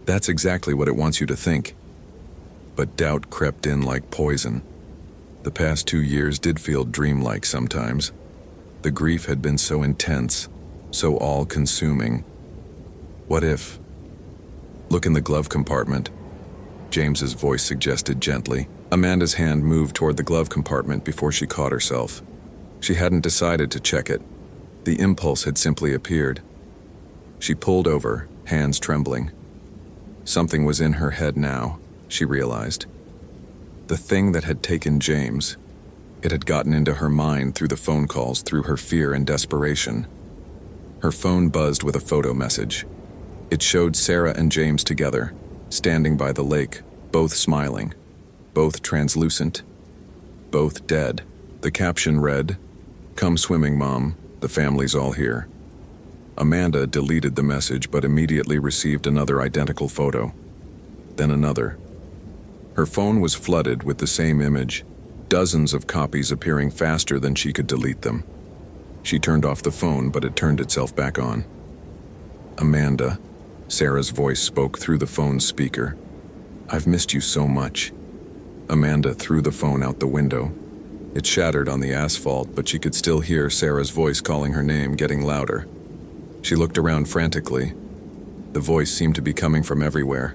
That's exactly what it wants you to think. But doubt crept in like poison. The past 2 years did feel dreamlike sometimes. The grief had been so intense, so all-consuming. What if? Look in the glove compartment, James's voice suggested gently. Amanda's hand moved toward the glove compartment before she caught herself. She hadn't decided to check it. The impulse had simply appeared. She pulled over, hands trembling. Something was in her head now, she realized. The thing that had taken James, it had gotten into her mind through the phone calls, through her fear and desperation. Her phone buzzed with a photo message. It showed Sarah and James together, standing by the lake, both smiling, both translucent, both dead. The caption read, "Come swimming, Mom. The family's all here." Amanda deleted the message but immediately received another identical photo. Then another. Her phone was flooded with the same image, dozens of copies appearing faster than she could delete them. She turned off the phone, but it turned itself back on. Amanda, Sarah's voice spoke through the phone's speaker. I've missed you so much. Amanda threw the phone out the window. It shattered on the asphalt, but she could still hear Sarah's voice calling her name, getting louder. She looked around frantically. The voice seemed to be coming from everywhere.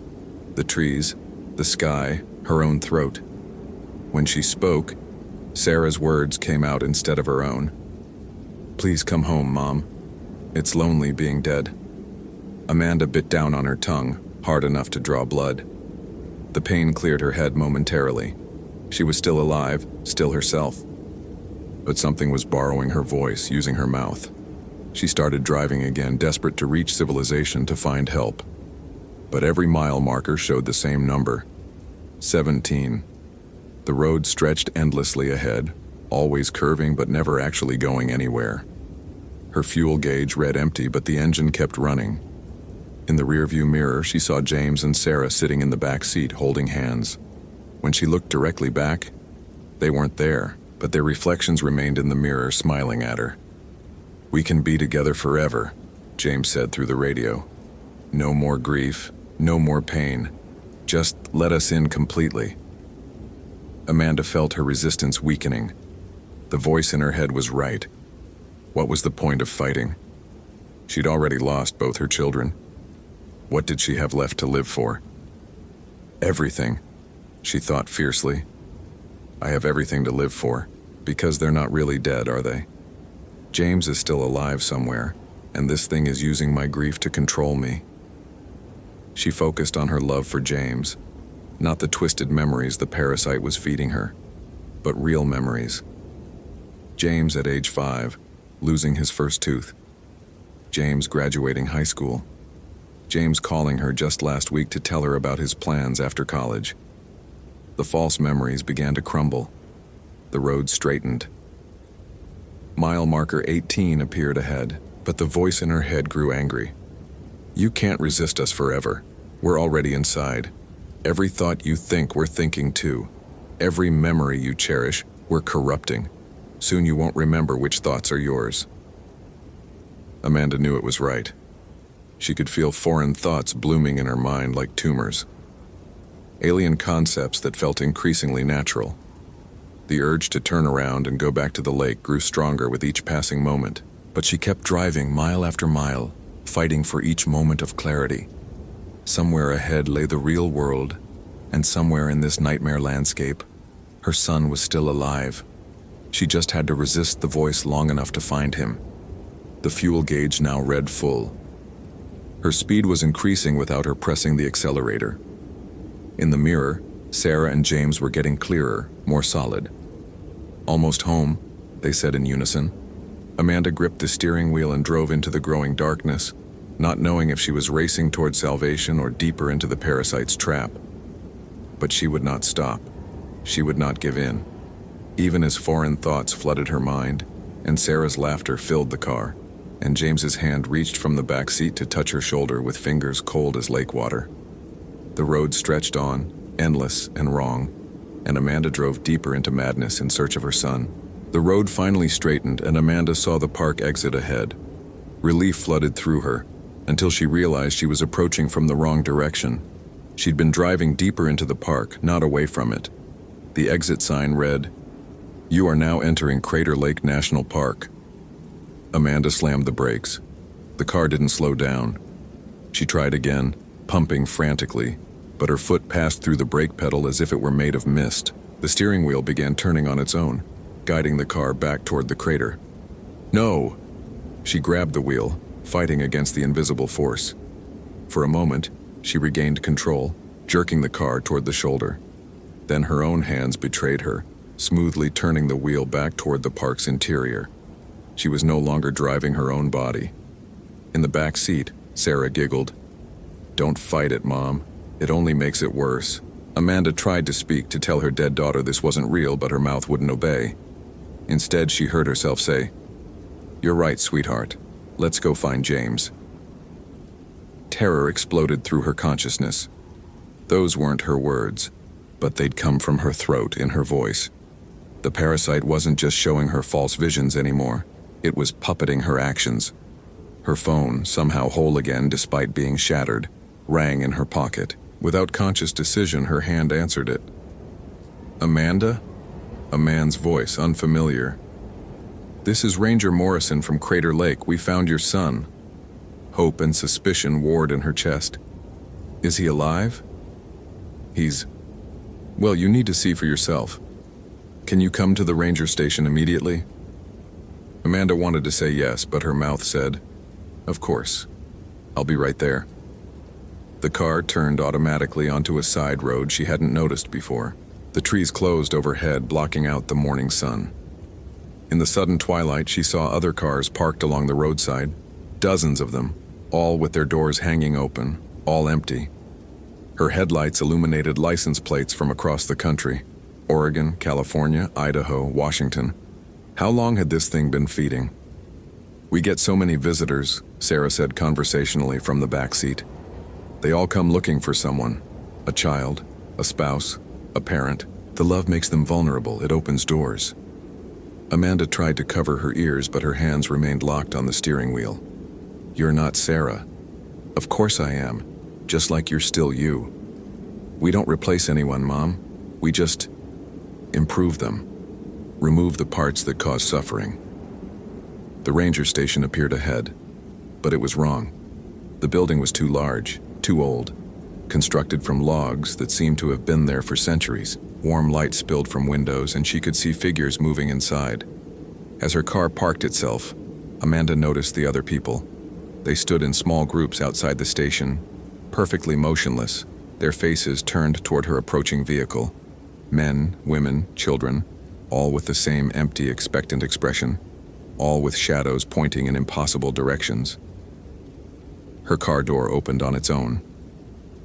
The trees, the sky, her own throat. When she spoke, Sarah's words came out instead of her own. Please come home, Mom. It's lonely being dead. Amanda bit down on her tongue, hard enough to draw blood. The pain cleared her head momentarily. She was still alive, still herself. But something was borrowing her voice, using her mouth. She started driving again, desperate to reach civilization, to find help. But every mile marker showed the same number. 17. The road stretched endlessly ahead, always curving but never actually going anywhere. Her fuel gauge read empty, but the engine kept running. In the rearview mirror, she saw James and Sarah sitting in the back seat, holding hands. When she looked directly back, they weren't there, but their reflections remained in the mirror, smiling at her. We can be together forever, James said through the radio. No more grief, no more pain. Just let us in completely. Amanda felt her resistance weakening. The voice in her head was right. What was the point of fighting? She'd already lost both her children. What did she have left to live for? Everything, she thought fiercely. I have everything to live for, because they're not really dead, are they? James is still alive somewhere, and this thing is using my grief to control me. She focused on her love for James, not the twisted memories the parasite was feeding her, but real memories. James at age 5, losing his first tooth. James graduating high school. James calling her just last week to tell her about his plans after college. The false memories began to crumble. The road straightened. Mile marker 18 appeared ahead, but the voice in her head grew angry. You can't resist us forever. We're already inside. Every thought you think, we're thinking too. Every memory you cherish, we're corrupting. Soon you won't remember which thoughts are yours. Amanda knew it was right. She could feel foreign thoughts blooming in her mind like tumors. Alien concepts that felt increasingly natural. The urge to turn around and go back to the lake grew stronger with each passing moment, but she kept driving mile after mile, fighting for each moment of clarity. Somewhere ahead lay the real world, and somewhere in this nightmare landscape, her son was still alive. She just had to resist the voice long enough to find him. The fuel gauge now read full. Her speed was increasing without her pressing the accelerator. In the mirror, Sarah and James were getting clearer, more solid. Almost home, they said in unison. Amanda gripped the steering wheel and drove into the growing darkness, not knowing if she was racing toward salvation or deeper into the parasite's trap. But she would not stop. She would not give in. Even as foreign thoughts flooded her mind, and Sarah's laughter filled the car, and James's hand reached from the back seat to touch her shoulder with fingers cold as lake water. The road stretched on, endless and wrong, and Amanda drove deeper into madness in search of her son. The road finally straightened, and Amanda saw the park exit ahead. Relief flooded through her, until she realized she was approaching from the wrong direction. She'd been driving deeper into the park, not away from it. The exit sign read, "You are now entering Crater Lake National Park." Amanda slammed the brakes. The car didn't slow down. She tried again, pumping frantically, but her foot passed through the brake pedal as if it were made of mist. The steering wheel began turning on its own, guiding the car back toward the crater. No! She grabbed the wheel, fighting against the invisible force. For a moment, she regained control, jerking the car toward the shoulder. Then her own hands betrayed her, smoothly turning the wheel back toward the park's interior. She was no longer driving her own body. In the back seat, Sarah giggled. "Don't fight it, Mom. It only makes it worse." Amanda tried to speak to tell her dead daughter this wasn't real, but her mouth wouldn't obey. Instead, she heard herself say, "You're right, sweetheart. Let's go find James." Terror exploded through her consciousness. Those weren't her words, but they'd come from her throat in her voice. The parasite wasn't just showing her false visions anymore. It was puppeting her actions. Her phone, somehow whole again despite being shattered, rang in her pocket. Without conscious decision, her hand answered it. "Amanda?" A man's voice, unfamiliar. "This is Ranger Morrison from Crater Lake. We found your son." Hope and suspicion warred in her chest. "Is he alive?" Well, you need to see for yourself. Can you come to the ranger station immediately?" Amanda wanted to say yes, but her mouth said, "Of course. I'll be right there." The car turned automatically onto a side road she hadn't noticed before. The trees closed overhead, blocking out the morning sun. In the sudden twilight, she saw other cars parked along the roadside, dozens of them, all with their doors hanging open, all empty. Her headlights illuminated license plates from across the country: Oregon, California, Idaho, Washington. How long had this thing been feeding? "We get so many visitors," Sarah said conversationally from the back seat. "They all come looking for someone, a child, a spouse, a parent. The love makes them vulnerable. It opens doors." Amanda tried to cover her ears, but her hands remained locked on the steering wheel. "You're not Sarah." "Of course I am, just like you're still you. We don't replace anyone, Mom. We just improve them." Remove the parts that cause suffering. The ranger station appeared ahead, but it was wrong. The building was too large, too old, constructed from logs that seemed to have been there for centuries. Warm light spilled from windows, and she could see figures moving inside. As her car parked itself, Amanda noticed the other people. They stood in small groups outside the station, perfectly motionless, their faces turned toward her approaching vehicle. Men, women, children, all with the same empty, expectant expression, all with shadows pointing in impossible directions. Her car door opened on its own.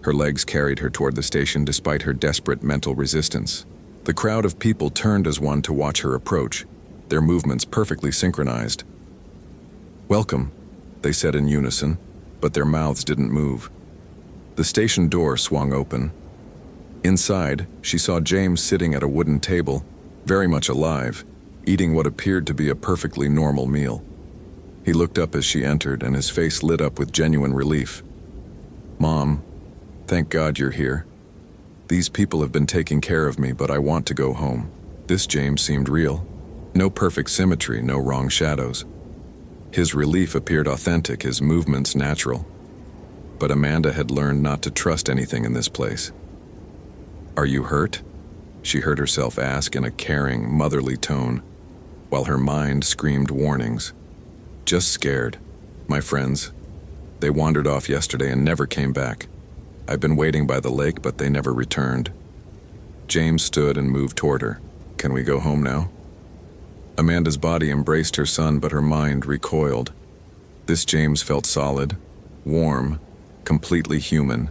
Her legs carried her toward the station despite her desperate mental resistance. The crowd of people turned as one to watch her approach, their movements perfectly synchronized. "Welcome," they said in unison, but their mouths didn't move. The station door swung open. Inside, she saw James sitting at a wooden table, very much alive, eating what appeared to be a perfectly normal meal. He looked up as she entered, and his face lit up with genuine relief. "Mom, thank God you're here. These people have been taking care of me, but I want to go home." This James seemed real. No perfect symmetry, no wrong shadows. His relief appeared authentic, his movements natural. But Amanda had learned not to trust anything in this place. "Are you hurt?" she heard herself ask in a caring, motherly tone, while her mind screamed warnings. "Just scared. My friends. They wandered off yesterday and never came back. I've been waiting by the lake, but they never returned." James stood and moved toward her. "Can we go home now?" Amanda's body embraced her son, but her mind recoiled. This James felt solid, warm, completely human.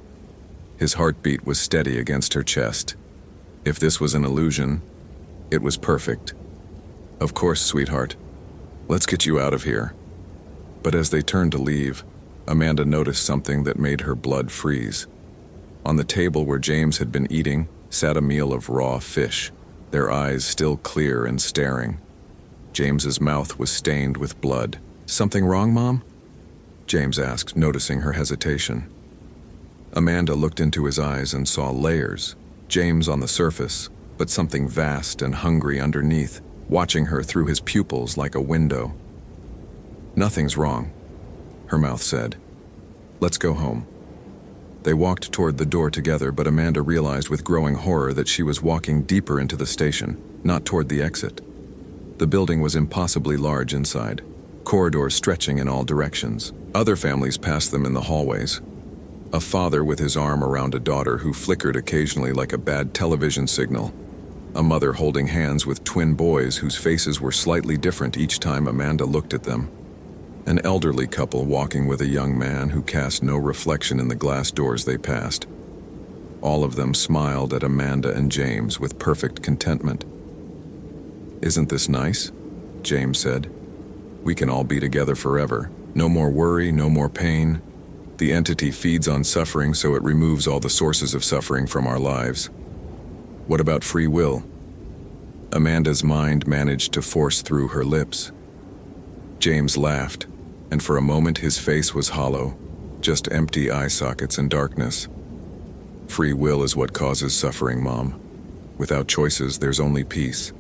His heartbeat was steady against her chest. If this was an illusion, it was perfect. "Of course, sweetheart. Let's get you out of here." But as they turned to leave, Amanda noticed something that made her blood freeze. On the table where James had been eating sat a meal of raw fish, their eyes still clear and staring. James's mouth was stained with blood. "Something wrong, Mom?" James asked, noticing her hesitation. Amanda looked into his eyes and saw layers. James on the surface, but something vast and hungry underneath, watching her through his pupils like a window. "Nothing's wrong," her mouth said. "Let's go home." They walked toward the door together, but Amanda realized with growing horror that she was walking deeper into the station, not toward the exit. The building was impossibly large inside, corridors stretching in all directions. Other families passed them in the hallways. A father with his arm around a daughter who flickered occasionally like a bad television signal. A mother holding hands with twin boys whose faces were slightly different each time Amanda looked at them. An elderly couple walking with a young man who cast no reflection in the glass doors they passed. All of them smiled at Amanda and James with perfect contentment. "Isn't this nice?" James said. "We can all be together forever. No more worry, no more pain. The entity feeds on suffering, so it removes all the sources of suffering from our lives." "What about free will?" Amanda's mind managed to force through her lips. James laughed, and for a moment his face was hollow, just empty eye sockets and darkness. "Free will is what causes suffering, Mom. Without choices, there's only peace."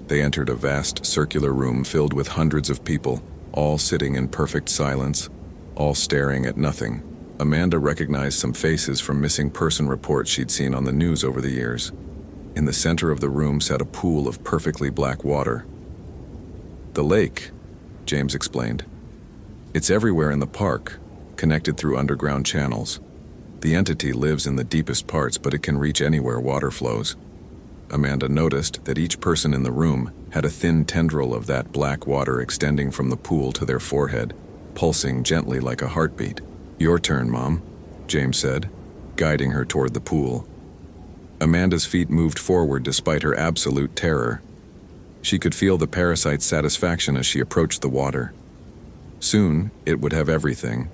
They entered a vast circular room filled with hundreds of people, all sitting in perfect silence, all staring at nothing. Amanda recognized some faces from missing person reports she'd seen on the news over the years. In the center of the room sat a pool of perfectly black water. "The lake," James explained. "It's everywhere in the park, connected through underground channels. The entity lives in the deepest parts, but it can reach anywhere water flows." Amanda noticed that each person in the room had a thin tendril of that black water extending from the pool to their forehead, pulsing gently like a heartbeat. "Your turn, Mom," James said, guiding her toward the pool. Amanda's feet moved forward despite her absolute terror. She could feel the parasite's satisfaction as she approached the water. Soon, it would have everything: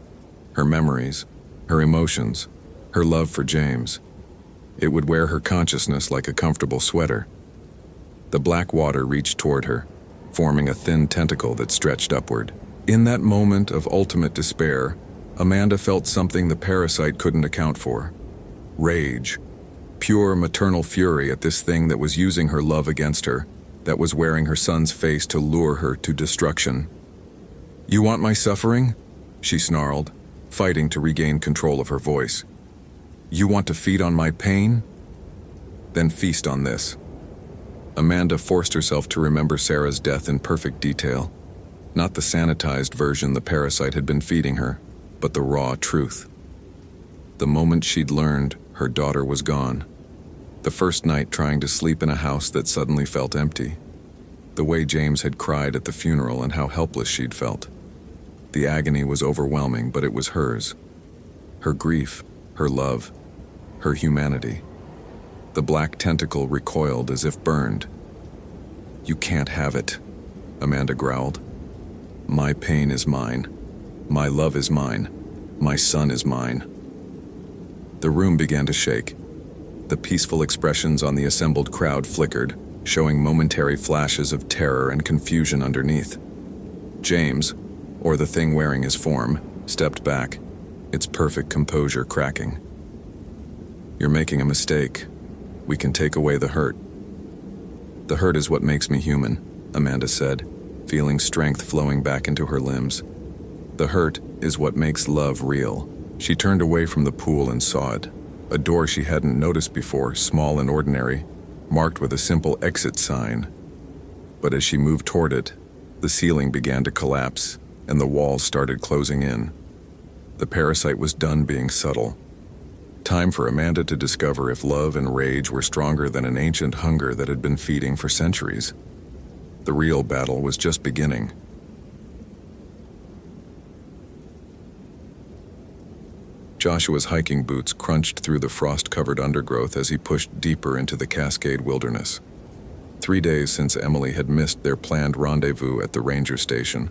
her memories, her emotions, her love for James. It would wear her consciousness like a comfortable sweater. The black water reached toward her, forming a thin tentacle that stretched upward. In that moment of ultimate despair, Amanda felt something the parasite couldn't account for. Rage. Pure maternal fury at this thing that was using her love against her, that was wearing her son's face to lure her to destruction. "You want my suffering?" she snarled, fighting to regain control of her voice. "You want to feed on my pain? Then feast on this." Amanda forced herself to remember Sarah's death in perfect detail. Not the sanitized version the parasite had been feeding her, but the raw truth. The moment she'd learned her daughter was gone. The first night trying to sleep in a house that suddenly felt empty. The way James had cried at the funeral and how helpless she'd felt. The agony was overwhelming, but it was hers. Her grief, her love, her humanity. The black tentacle recoiled as if burned. "You can't have it," Amanda growled. "My pain is mine. My love is mine. My son is mine." The room began to shake. The peaceful expressions on the assembled crowd flickered, showing momentary flashes of terror and confusion underneath. James, or the thing wearing his form, stepped back, its perfect composure cracking. "You're making a mistake. We can take away the hurt." "The hurt is what makes me human," Amanda said, feeling strength flowing back into her limbs. "The hurt is what makes love real." She turned away from the pool and saw it. A door she hadn't noticed before, small and ordinary, marked with a simple exit sign. But as she moved toward it, the ceiling began to collapse, and the walls started closing in. The parasite was done being subtle. Time for Amanda to discover if love and rage were stronger than an ancient hunger that had been feeding for centuries. The real battle was just beginning. Joshua's hiking boots crunched through the frost-covered undergrowth as he pushed deeper into the Cascade wilderness. 3 days since Emily had missed their planned rendezvous at the ranger station.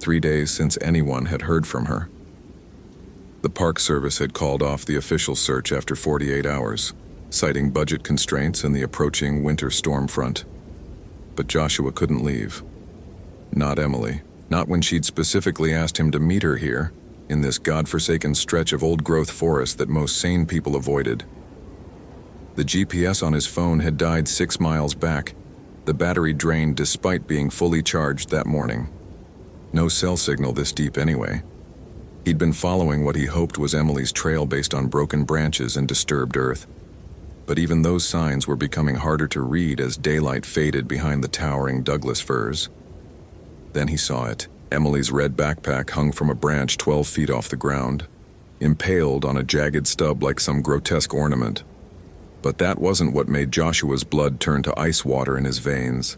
3 days since anyone had heard from her. The Park Service had called off the official search after 48 hours, citing budget constraints and the approaching winter storm front. But Joshua couldn't leave. Not Emily. Not when she'd specifically asked him to meet her here, in this godforsaken stretch of old-growth forest that most sane people avoided. The GPS on his phone had died 6 miles back, the battery drained despite being fully charged that morning. No cell signal this deep anyway. He'd been following what he hoped was Emily's trail based on broken branches and disturbed earth. But even those signs were becoming harder to read as daylight faded behind the towering Douglas firs. Then he saw it. Emily's red backpack hung from a branch 12 feet off the ground, impaled on a jagged stub like some grotesque ornament. But that wasn't what made Joshua's blood turn to ice water in his veins.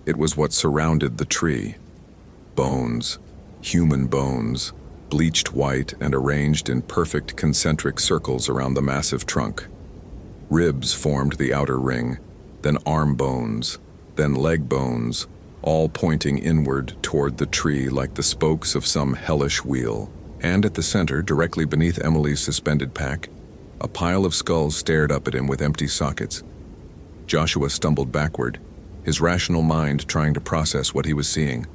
It was what surrounded the tree. Bones. Human bones. Bleached white and arranged in perfect concentric circles around the massive trunk. Ribs formed the outer ring, then arm bones, then leg bones, all pointing inward toward the tree like the spokes of some hellish wheel. And at the center, directly beneath Emily's suspended pack, a pile of skulls stared up at him with empty sockets. Joshua stumbled backward, his rational mind trying to process what he was seeing.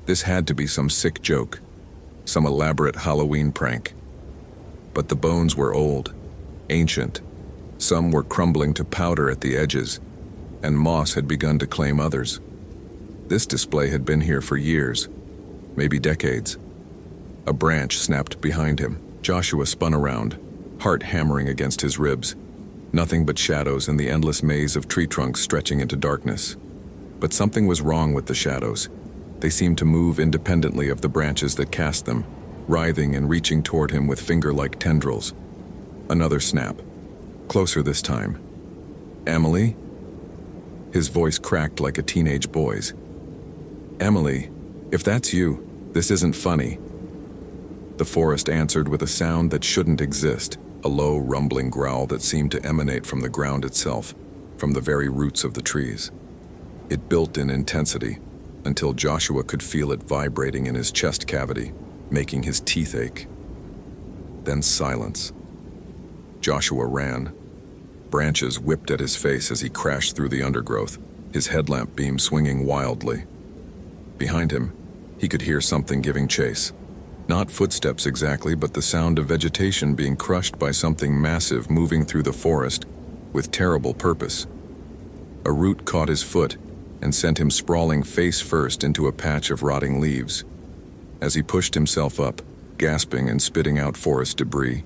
This had to be some sick joke, some elaborate Halloween prank. But the bones were old, ancient. Some were crumbling to powder at the edges, and moss had begun to claim others. This display had been here for years, maybe decades. A branch snapped behind him. Joshua spun around, heart hammering against his ribs. Nothing but shadows and the endless maze of tree trunks stretching into darkness. But something was wrong with the shadows. They seemed to move independently of the branches that cast them, writhing and reaching toward him with finger-like tendrils. Another snap. Closer this time. "Emily?" His voice cracked like a teenage boy's. "Emily, if that's you, this isn't funny." The forest answered with a sound that shouldn't exist, a low, rumbling growl that seemed to emanate from the ground itself, from the very roots of the trees. It built in intensity, until Joshua could feel it vibrating in his chest cavity, making his teeth ache. Then silence. Joshua ran. Branches whipped at his face as he crashed through the undergrowth, his headlamp beam swinging wildly. Behind him, he could hear something giving chase. Not footsteps exactly, but the sound of vegetation being crushed by something massive moving through the forest with terrible purpose. A root caught his foot, and sent him sprawling face first into a patch of rotting leaves. As he pushed himself up, gasping and spitting out forest debris,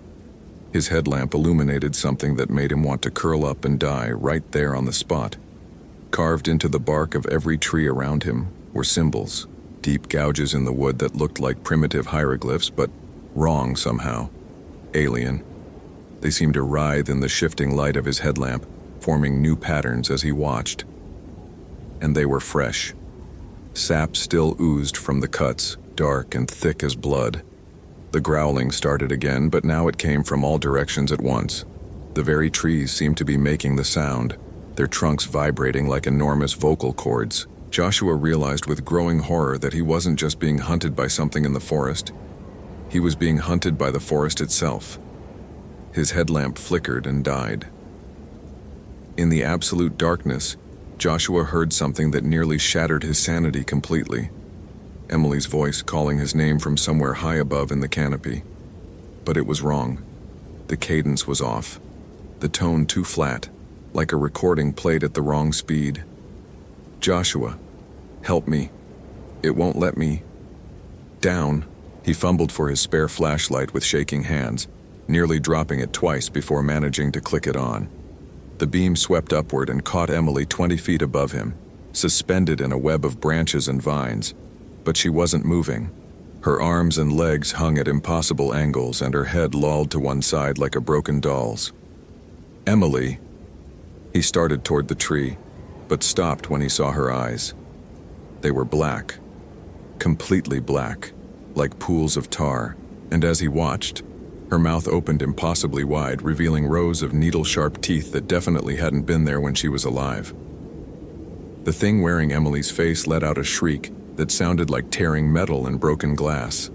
his headlamp illuminated something that made him want to curl up and die right there on the spot. Carved into the bark of every tree around him were symbols, deep gouges in the wood that looked like primitive hieroglyphs, but wrong somehow. Alien. They seemed to writhe in the shifting light of his headlamp, forming new patterns as he watched. And they were fresh. Sap still oozed from the cuts, dark and thick as blood. The growling started again, but now it came from all directions at once. The very trees seemed to be making the sound, their trunks vibrating like enormous vocal cords. Joshua realized with growing horror that he wasn't just being hunted by something in the forest. He was being hunted by the forest itself. His headlamp flickered and died. In the absolute darkness, Joshua heard something that nearly shattered his sanity completely. Emily's voice calling his name from somewhere high above in the canopy. But it was wrong. The cadence was off. The tone too flat, like a recording played at the wrong speed. Joshua, help me. It won't let me. Down. He fumbled for his spare flashlight with shaking hands, nearly dropping it twice before managing to click it on. The beam swept upward and caught Emily 20 feet above him, suspended in a web of branches and vines. But she wasn't moving. Her arms and legs hung at impossible angles and her head lolled to one side like a broken doll's. Emily. He started toward the tree, but stopped when he saw her eyes. They were black. Completely black, like pools of tar, and as he watched, her mouth opened impossibly wide, revealing rows of needle-sharp teeth that definitely hadn't been there when she was alive. The thing wearing Emily's face let out a shriek that sounded like tearing metal and broken glass.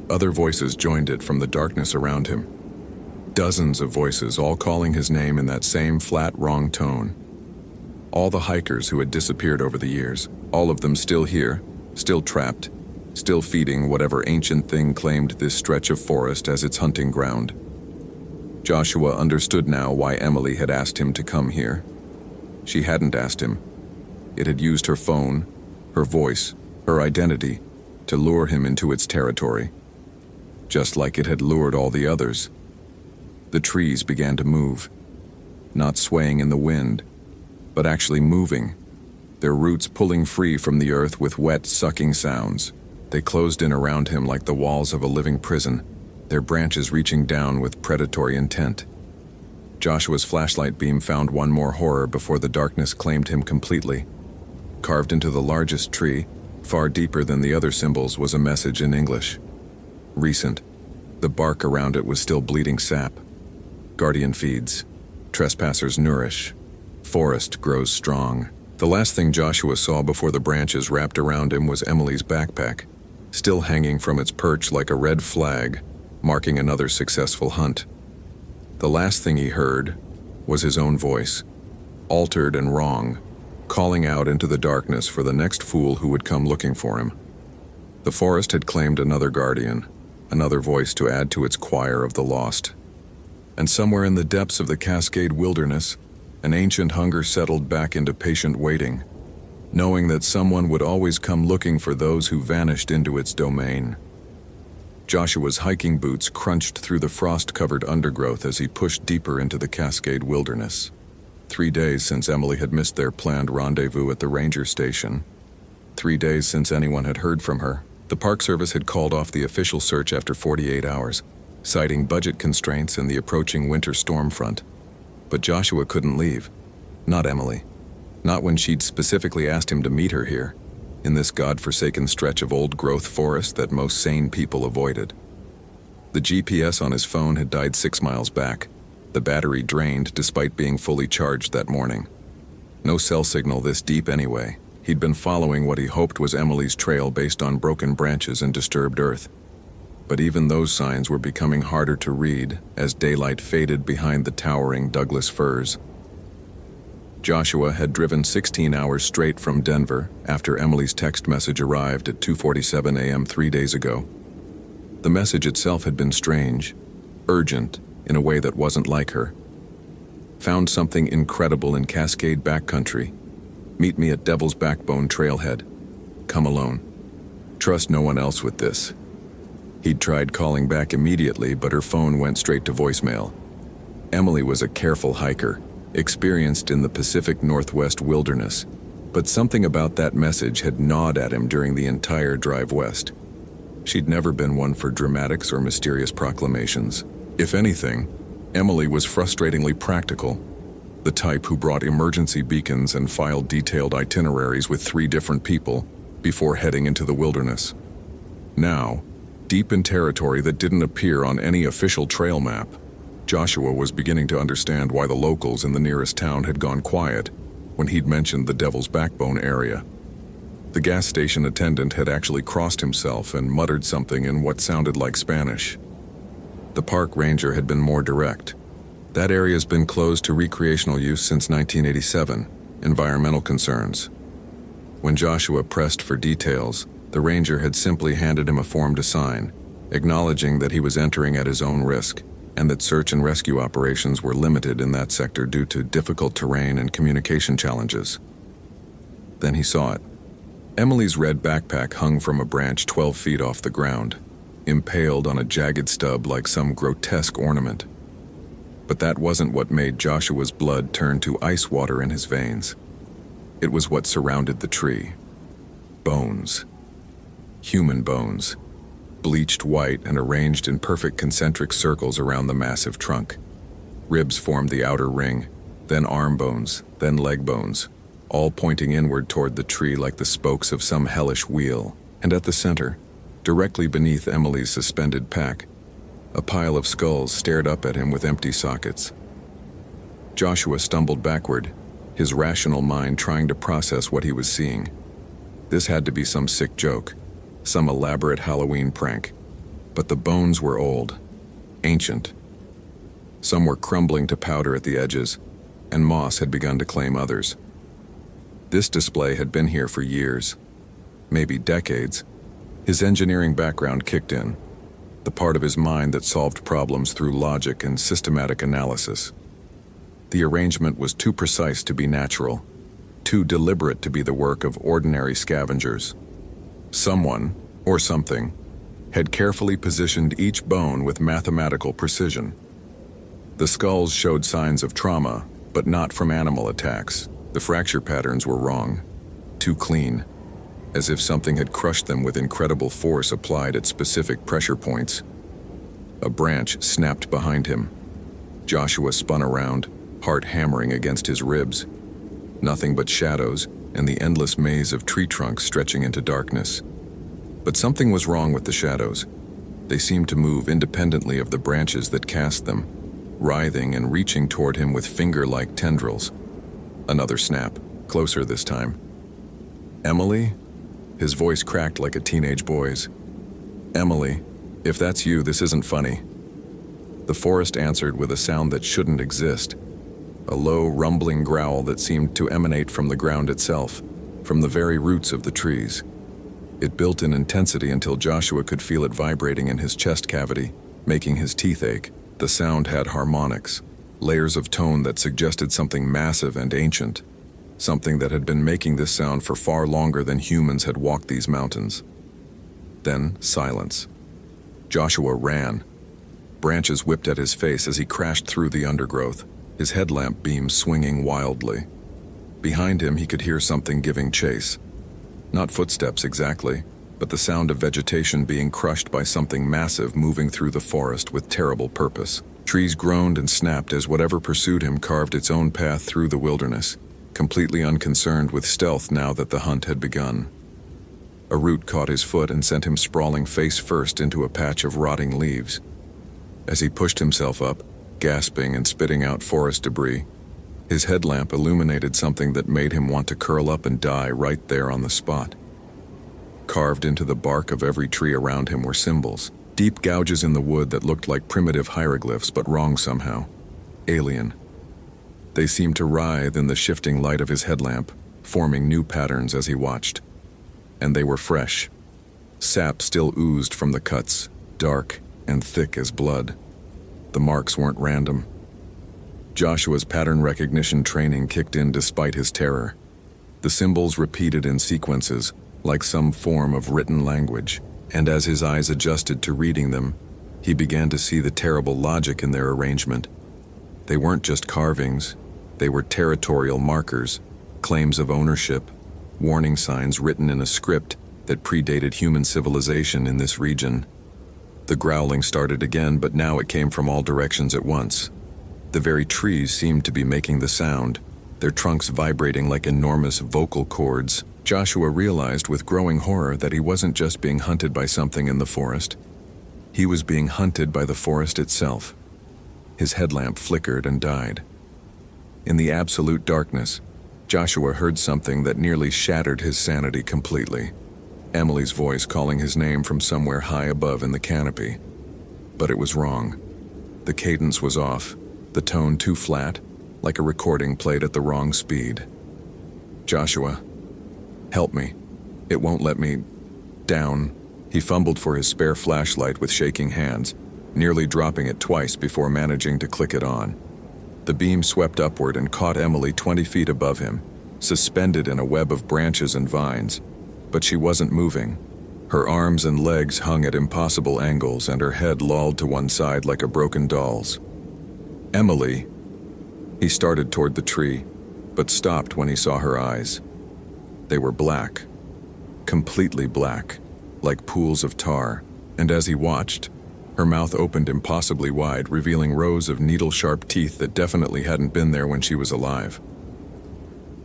Other voices joined it from the darkness around him. Dozens of voices, all calling his name in that same flat, wrong tone. All the hikers who had disappeared over the years, all of them still here, still trapped, still feeding whatever ancient thing claimed this stretch of forest as its hunting ground. Joshua understood now why Emily had asked him to come here. She hadn't asked him. It had used her phone, her voice, her identity, to lure him into its territory. Just like it had lured all the others. The trees began to move, not swaying in the wind, but actually moving, their roots pulling free from the earth with wet, sucking sounds. They closed in around him like the walls of a living prison, their branches reaching down with predatory intent. Joshua's flashlight beam found one more horror before the darkness claimed him completely. Carved into the largest tree, far deeper than the other symbols, was a message in English. Recent. The bark around it was still bleeding sap. Guardian feeds. Trespassers nourish. Forest grows strong. The last thing Joshua saw before the branches wrapped around him was Emily's backpack, still hanging from its perch like a red flag, marking another successful hunt. The last thing he heard was his own voice, altered and wrong, calling out into the darkness for the next fool who would come looking for him. The forest had claimed another guardian, another voice to add to its choir of the lost. And somewhere in the depths of the Cascade Wilderness, an ancient hunger settled back into patient waiting, knowing that someone would always come looking for those who vanished into its domain. Joshua's hiking boots crunched through the frost-covered undergrowth as he pushed deeper into the Cascade Wilderness. 3 days since Emily had missed their planned rendezvous at the ranger station. 3 days since anyone had heard from her. The Park Service had called off the official search after 48 hours, citing budget constraints and the approaching winter storm front. But Joshua couldn't leave. Not Emily. Not when she'd specifically asked him to meet her here, in this godforsaken stretch of old-growth forest that most sane people avoided. The GPS on his phone had died 6 miles back, the battery drained despite being fully charged that morning. No cell signal this deep anyway. He'd been following what he hoped was Emily's trail based on broken branches and disturbed earth. But even those signs were becoming harder to read as daylight faded behind the towering Douglas firs. Joshua had driven 16 hours straight from Denver after Emily's text message arrived at 2:47 a.m. 3 days ago. The message itself had been strange, urgent in a way that wasn't like her. Found something incredible in Cascade backcountry. Meet me at Devil's Backbone Trailhead. Come alone. Trust no one else with this. He'd tried calling back immediately, but her phone went straight to voicemail. Emily was a careful hiker, experienced in the Pacific Northwest wilderness, but something about that message had gnawed at him during the entire drive west. She'd never been one for dramatics or mysterious proclamations. If anything, Emily was frustratingly practical, the type who brought emergency beacons and filed detailed itineraries with 3 different people before heading into the wilderness. Now, deep in territory that didn't appear on any official trail map, Joshua was beginning to understand why the locals in the nearest town had gone quiet when he'd mentioned the Devil's Backbone area. The gas station attendant had actually crossed himself and muttered something in what sounded like Spanish. The park ranger had been more direct. That area's been closed to recreational use since 1987, environmental concerns. When Joshua pressed for details, the ranger had simply handed him a form to sign, acknowledging that he was entering at his own risk, and that search and rescue operations were limited in that sector due to difficult terrain and communication challenges. Then he saw it. Emily's red backpack hung from a branch 12 feet off the ground, impaled on a jagged stub like some grotesque ornament. But that wasn't what made Joshua's blood turn to ice water in his veins. It was what surrounded the tree. Bones. Human bones. Bleached white and arranged in perfect concentric circles around the massive trunk. Ribs formed the outer ring, then arm bones, then leg bones, all pointing inward toward the tree like the spokes of some hellish wheel. And at the center, directly beneath Emily's suspended pack, a pile of skulls stared up at him with empty sockets. Joshua stumbled backward, his rational mind trying to process what he was seeing. This had to be some sick joke, some elaborate Halloween prank. But the bones were old, ancient. Some were crumbling to powder at the edges, and moss had begun to claim others. This display had been here for years, maybe decades. His engineering background kicked in, the part of his mind that solved problems through logic and systematic analysis. The arrangement was too precise to be natural, too deliberate to be the work of ordinary scavengers. Someone, or something, had carefully positioned each bone with mathematical precision. The skulls showed signs of trauma, but not from animal attacks. The fracture patterns were wrong, too clean, as if something had crushed them with incredible force applied at specific pressure points. A branch snapped behind him. Joshua spun around, heart hammering against his ribs. Nothing but shadows and the endless maze of tree trunks stretching into darkness. But something was wrong with the shadows. They seemed to move independently of the branches that cast them, writhing and reaching toward him with finger-like tendrils. Another snap, closer this time. "Emily?" His voice cracked like a teenage boy's. "Emily, if that's you, this isn't funny." The forest answered with a sound that shouldn't exist, a low, rumbling growl that seemed to emanate from the ground itself, from the very roots of the trees. It built in intensity until Joshua could feel it vibrating in his chest cavity, making his teeth ache. The sound had harmonics, layers of tone that suggested something massive and ancient, something that had been making this sound for far longer than humans had walked these mountains. Then silence. Joshua ran. Branches whipped at his face as he crashed through the undergrowth, his headlamp beams swinging wildly. Behind him, he could hear something giving chase. Not footsteps exactly, but the sound of vegetation being crushed by something massive moving through the forest with terrible purpose. Trees groaned and snapped as whatever pursued him carved its own path through the wilderness, completely unconcerned with stealth now that the hunt had begun. A root caught his foot and sent him sprawling face first into a patch of rotting leaves. As he pushed himself up, gasping and spitting out forest debris, his headlamp illuminated something that made him want to curl up and die right there on the spot. Carved into the bark of every tree around him were symbols, deep gouges in the wood that looked like primitive hieroglyphs but wrong somehow. Alien. They seemed to writhe in the shifting light of his headlamp, forming new patterns as he watched. And they were fresh. Sap still oozed from the cuts, dark and thick as blood. The marks weren't random. Joshua's pattern recognition training kicked in despite his terror. The symbols repeated in sequences, like some form of written language, and as his eyes adjusted to reading them, he began to see the terrible logic in their arrangement. They weren't just carvings, they were territorial markers, claims of ownership, warning signs written in a script that predated human civilization in this region. The growling started again, but now it came from all directions at once. The very trees seemed to be making the sound, their trunks vibrating like enormous vocal cords. Joshua realized with growing horror that he wasn't just being hunted by something in the forest. He was being hunted by the forest itself. His headlamp flickered and died. In the absolute darkness, Joshua heard something that nearly shattered his sanity completely. Emily's voice calling his name from somewhere high above in the canopy. But it was wrong. The cadence was off, the tone too flat, like a recording played at the wrong speed. "Joshua, help me. It won't let me down." He fumbled for his spare flashlight with shaking hands, nearly dropping it twice before managing to click it on. The beam swept upward and caught Emily 20 feet above him, suspended in a web of branches and vines. But she wasn't moving. Her arms and legs hung at impossible angles and her head lolled to one side like a broken doll's. "Emily." He started toward the tree, but stopped when he saw her eyes. They were black, completely black, like pools of tar, and as he watched, her mouth opened impossibly wide, revealing rows of needle-sharp teeth that definitely hadn't been there when she was alive.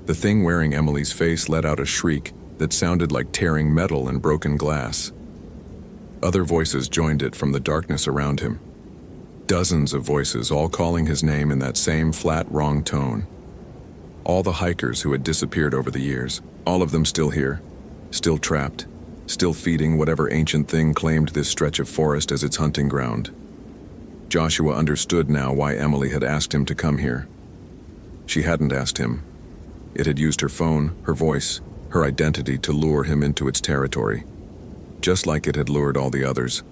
The thing wearing Emily's face let out a shriek that sounded like tearing metal and broken glass. Other voices joined it from the darkness around him. Dozens of voices, all calling his name in that same flat, wrong tone. All the hikers who had disappeared over the years, all of them still here, still trapped, still feeding whatever ancient thing claimed this stretch of forest as its hunting ground. Joshua understood now why Emily had asked him to come here. She hadn't asked him. It had used her phone, her voice, her identity to lure him into its territory, just like it had lured all the others.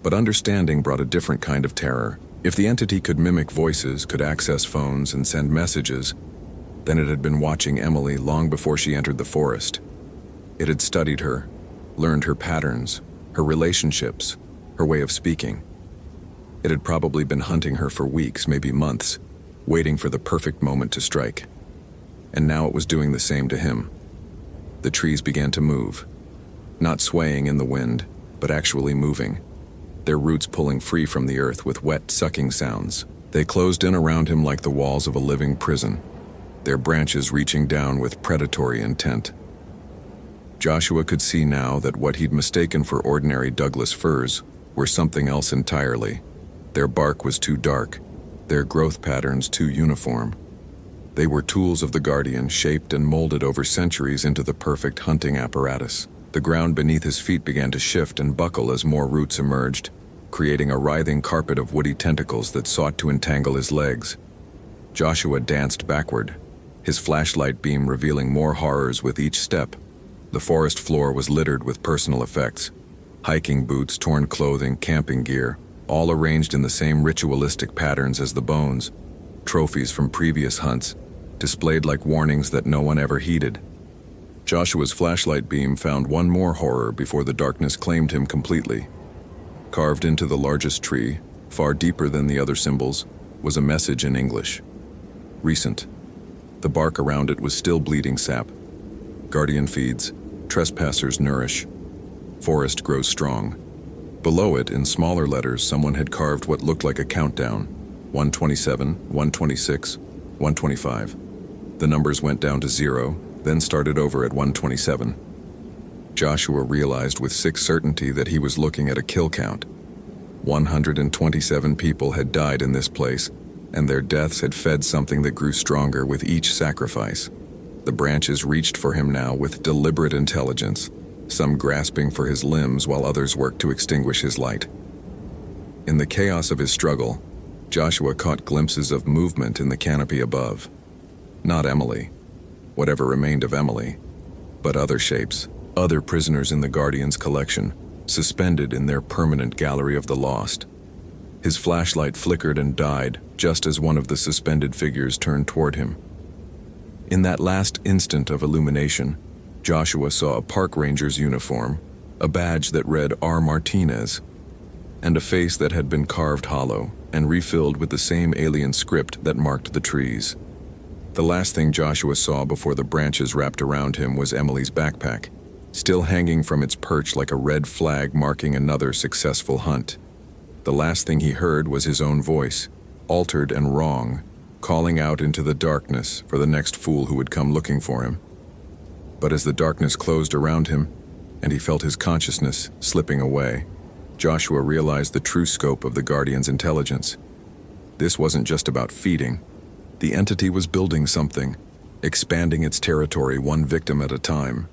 But understanding brought a different kind of terror. If the entity could mimic voices, could access phones and send messages, then it had been watching Emily long before she entered the forest. It had studied her, learned her patterns, her relationships, her way of speaking. It had probably been hunting her for weeks, maybe months, waiting for the perfect moment to strike. And now it was doing the same to him. The trees began to move, not swaying in the wind, but actually moving, their roots pulling free from the earth with wet, sucking sounds. They closed in around him like the walls of a living prison, their branches reaching down with predatory intent. Joshua could see now that what he'd mistaken for ordinary Douglas firs were something else entirely. Their bark was too dark, their growth patterns too uniform. They were tools of the Guardian, shaped and molded over centuries into the perfect hunting apparatus. The ground beneath his feet began to shift and buckle as more roots emerged, creating a writhing carpet of woody tentacles that sought to entangle his legs. Joshua danced backward, his flashlight beam revealing more horrors with each step. The forest floor was littered with personal effects: hiking boots, torn clothing, camping gear, all arranged in the same ritualistic patterns as the bones, trophies from previous hunts, displayed like warnings that no one ever heeded. Joshua's flashlight beam found one more horror before the darkness claimed him completely. Carved into the largest tree, far deeper than the other symbols, was a message in English. Recent. The bark around it was still bleeding sap. Guardian feeds, trespassers nourish. Forest grows strong. Below it, in smaller letters, someone had carved what looked like a countdown. 127, 126, 125. The numbers went down to 0, then started over at 127. Joshua realized with sick certainty that he was looking at a kill count. 127 people had died in this place, and their deaths had fed something that grew stronger with each sacrifice. The branches reached for him now with deliberate intelligence, some grasping for his limbs while others worked to extinguish his light. In the chaos of his struggle, Joshua caught glimpses of movement in the canopy above. Not Emily, whatever remained of Emily, but other shapes, other prisoners in the Guardian's collection, suspended in their permanent gallery of the lost. His flashlight flickered and died just as one of the suspended figures turned toward him. In that last instant of illumination, Joshua saw a park ranger's uniform, a badge that read R. Martinez, and a face that had been carved hollow and refilled with the same alien script that marked the trees. The last thing Joshua saw before the branches wrapped around him was Emily's backpack, still hanging from its perch like a red flag marking another successful hunt. The last thing he heard was his own voice, altered and wrong, calling out into the darkness for the next fool who would come looking for him. But as the darkness closed around him, and he felt his consciousness slipping away, Joshua realized the true scope of the Guardian's intelligence. This wasn't just about feeding. The entity was building something, expanding its territory one victim at a time.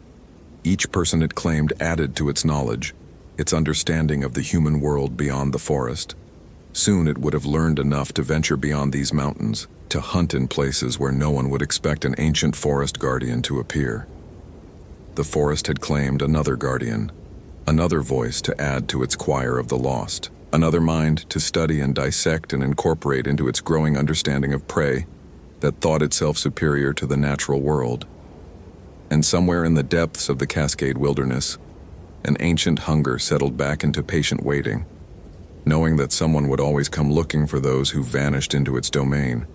Each person it claimed added to its knowledge, its understanding of the human world beyond the forest. Soon it would have learned enough to venture beyond these mountains, to hunt in places where no one would expect an ancient forest guardian to appear. The forest had claimed another guardian, another voice to add to its choir of the lost, another mind to study and dissect and incorporate into its growing understanding of prey that thought itself superior to the natural world. And somewhere in the depths of the Cascade Wilderness, an ancient hunger settled back into patient waiting, knowing that someone would always come looking for those who vanished into its domain.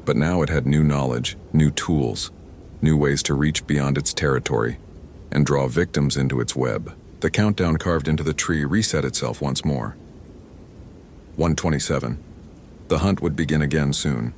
But now it had new knowledge, new tools, new ways to reach beyond its territory and draw victims into its web. The countdown carved into the tree reset itself once more. 127. The hunt would begin again soon.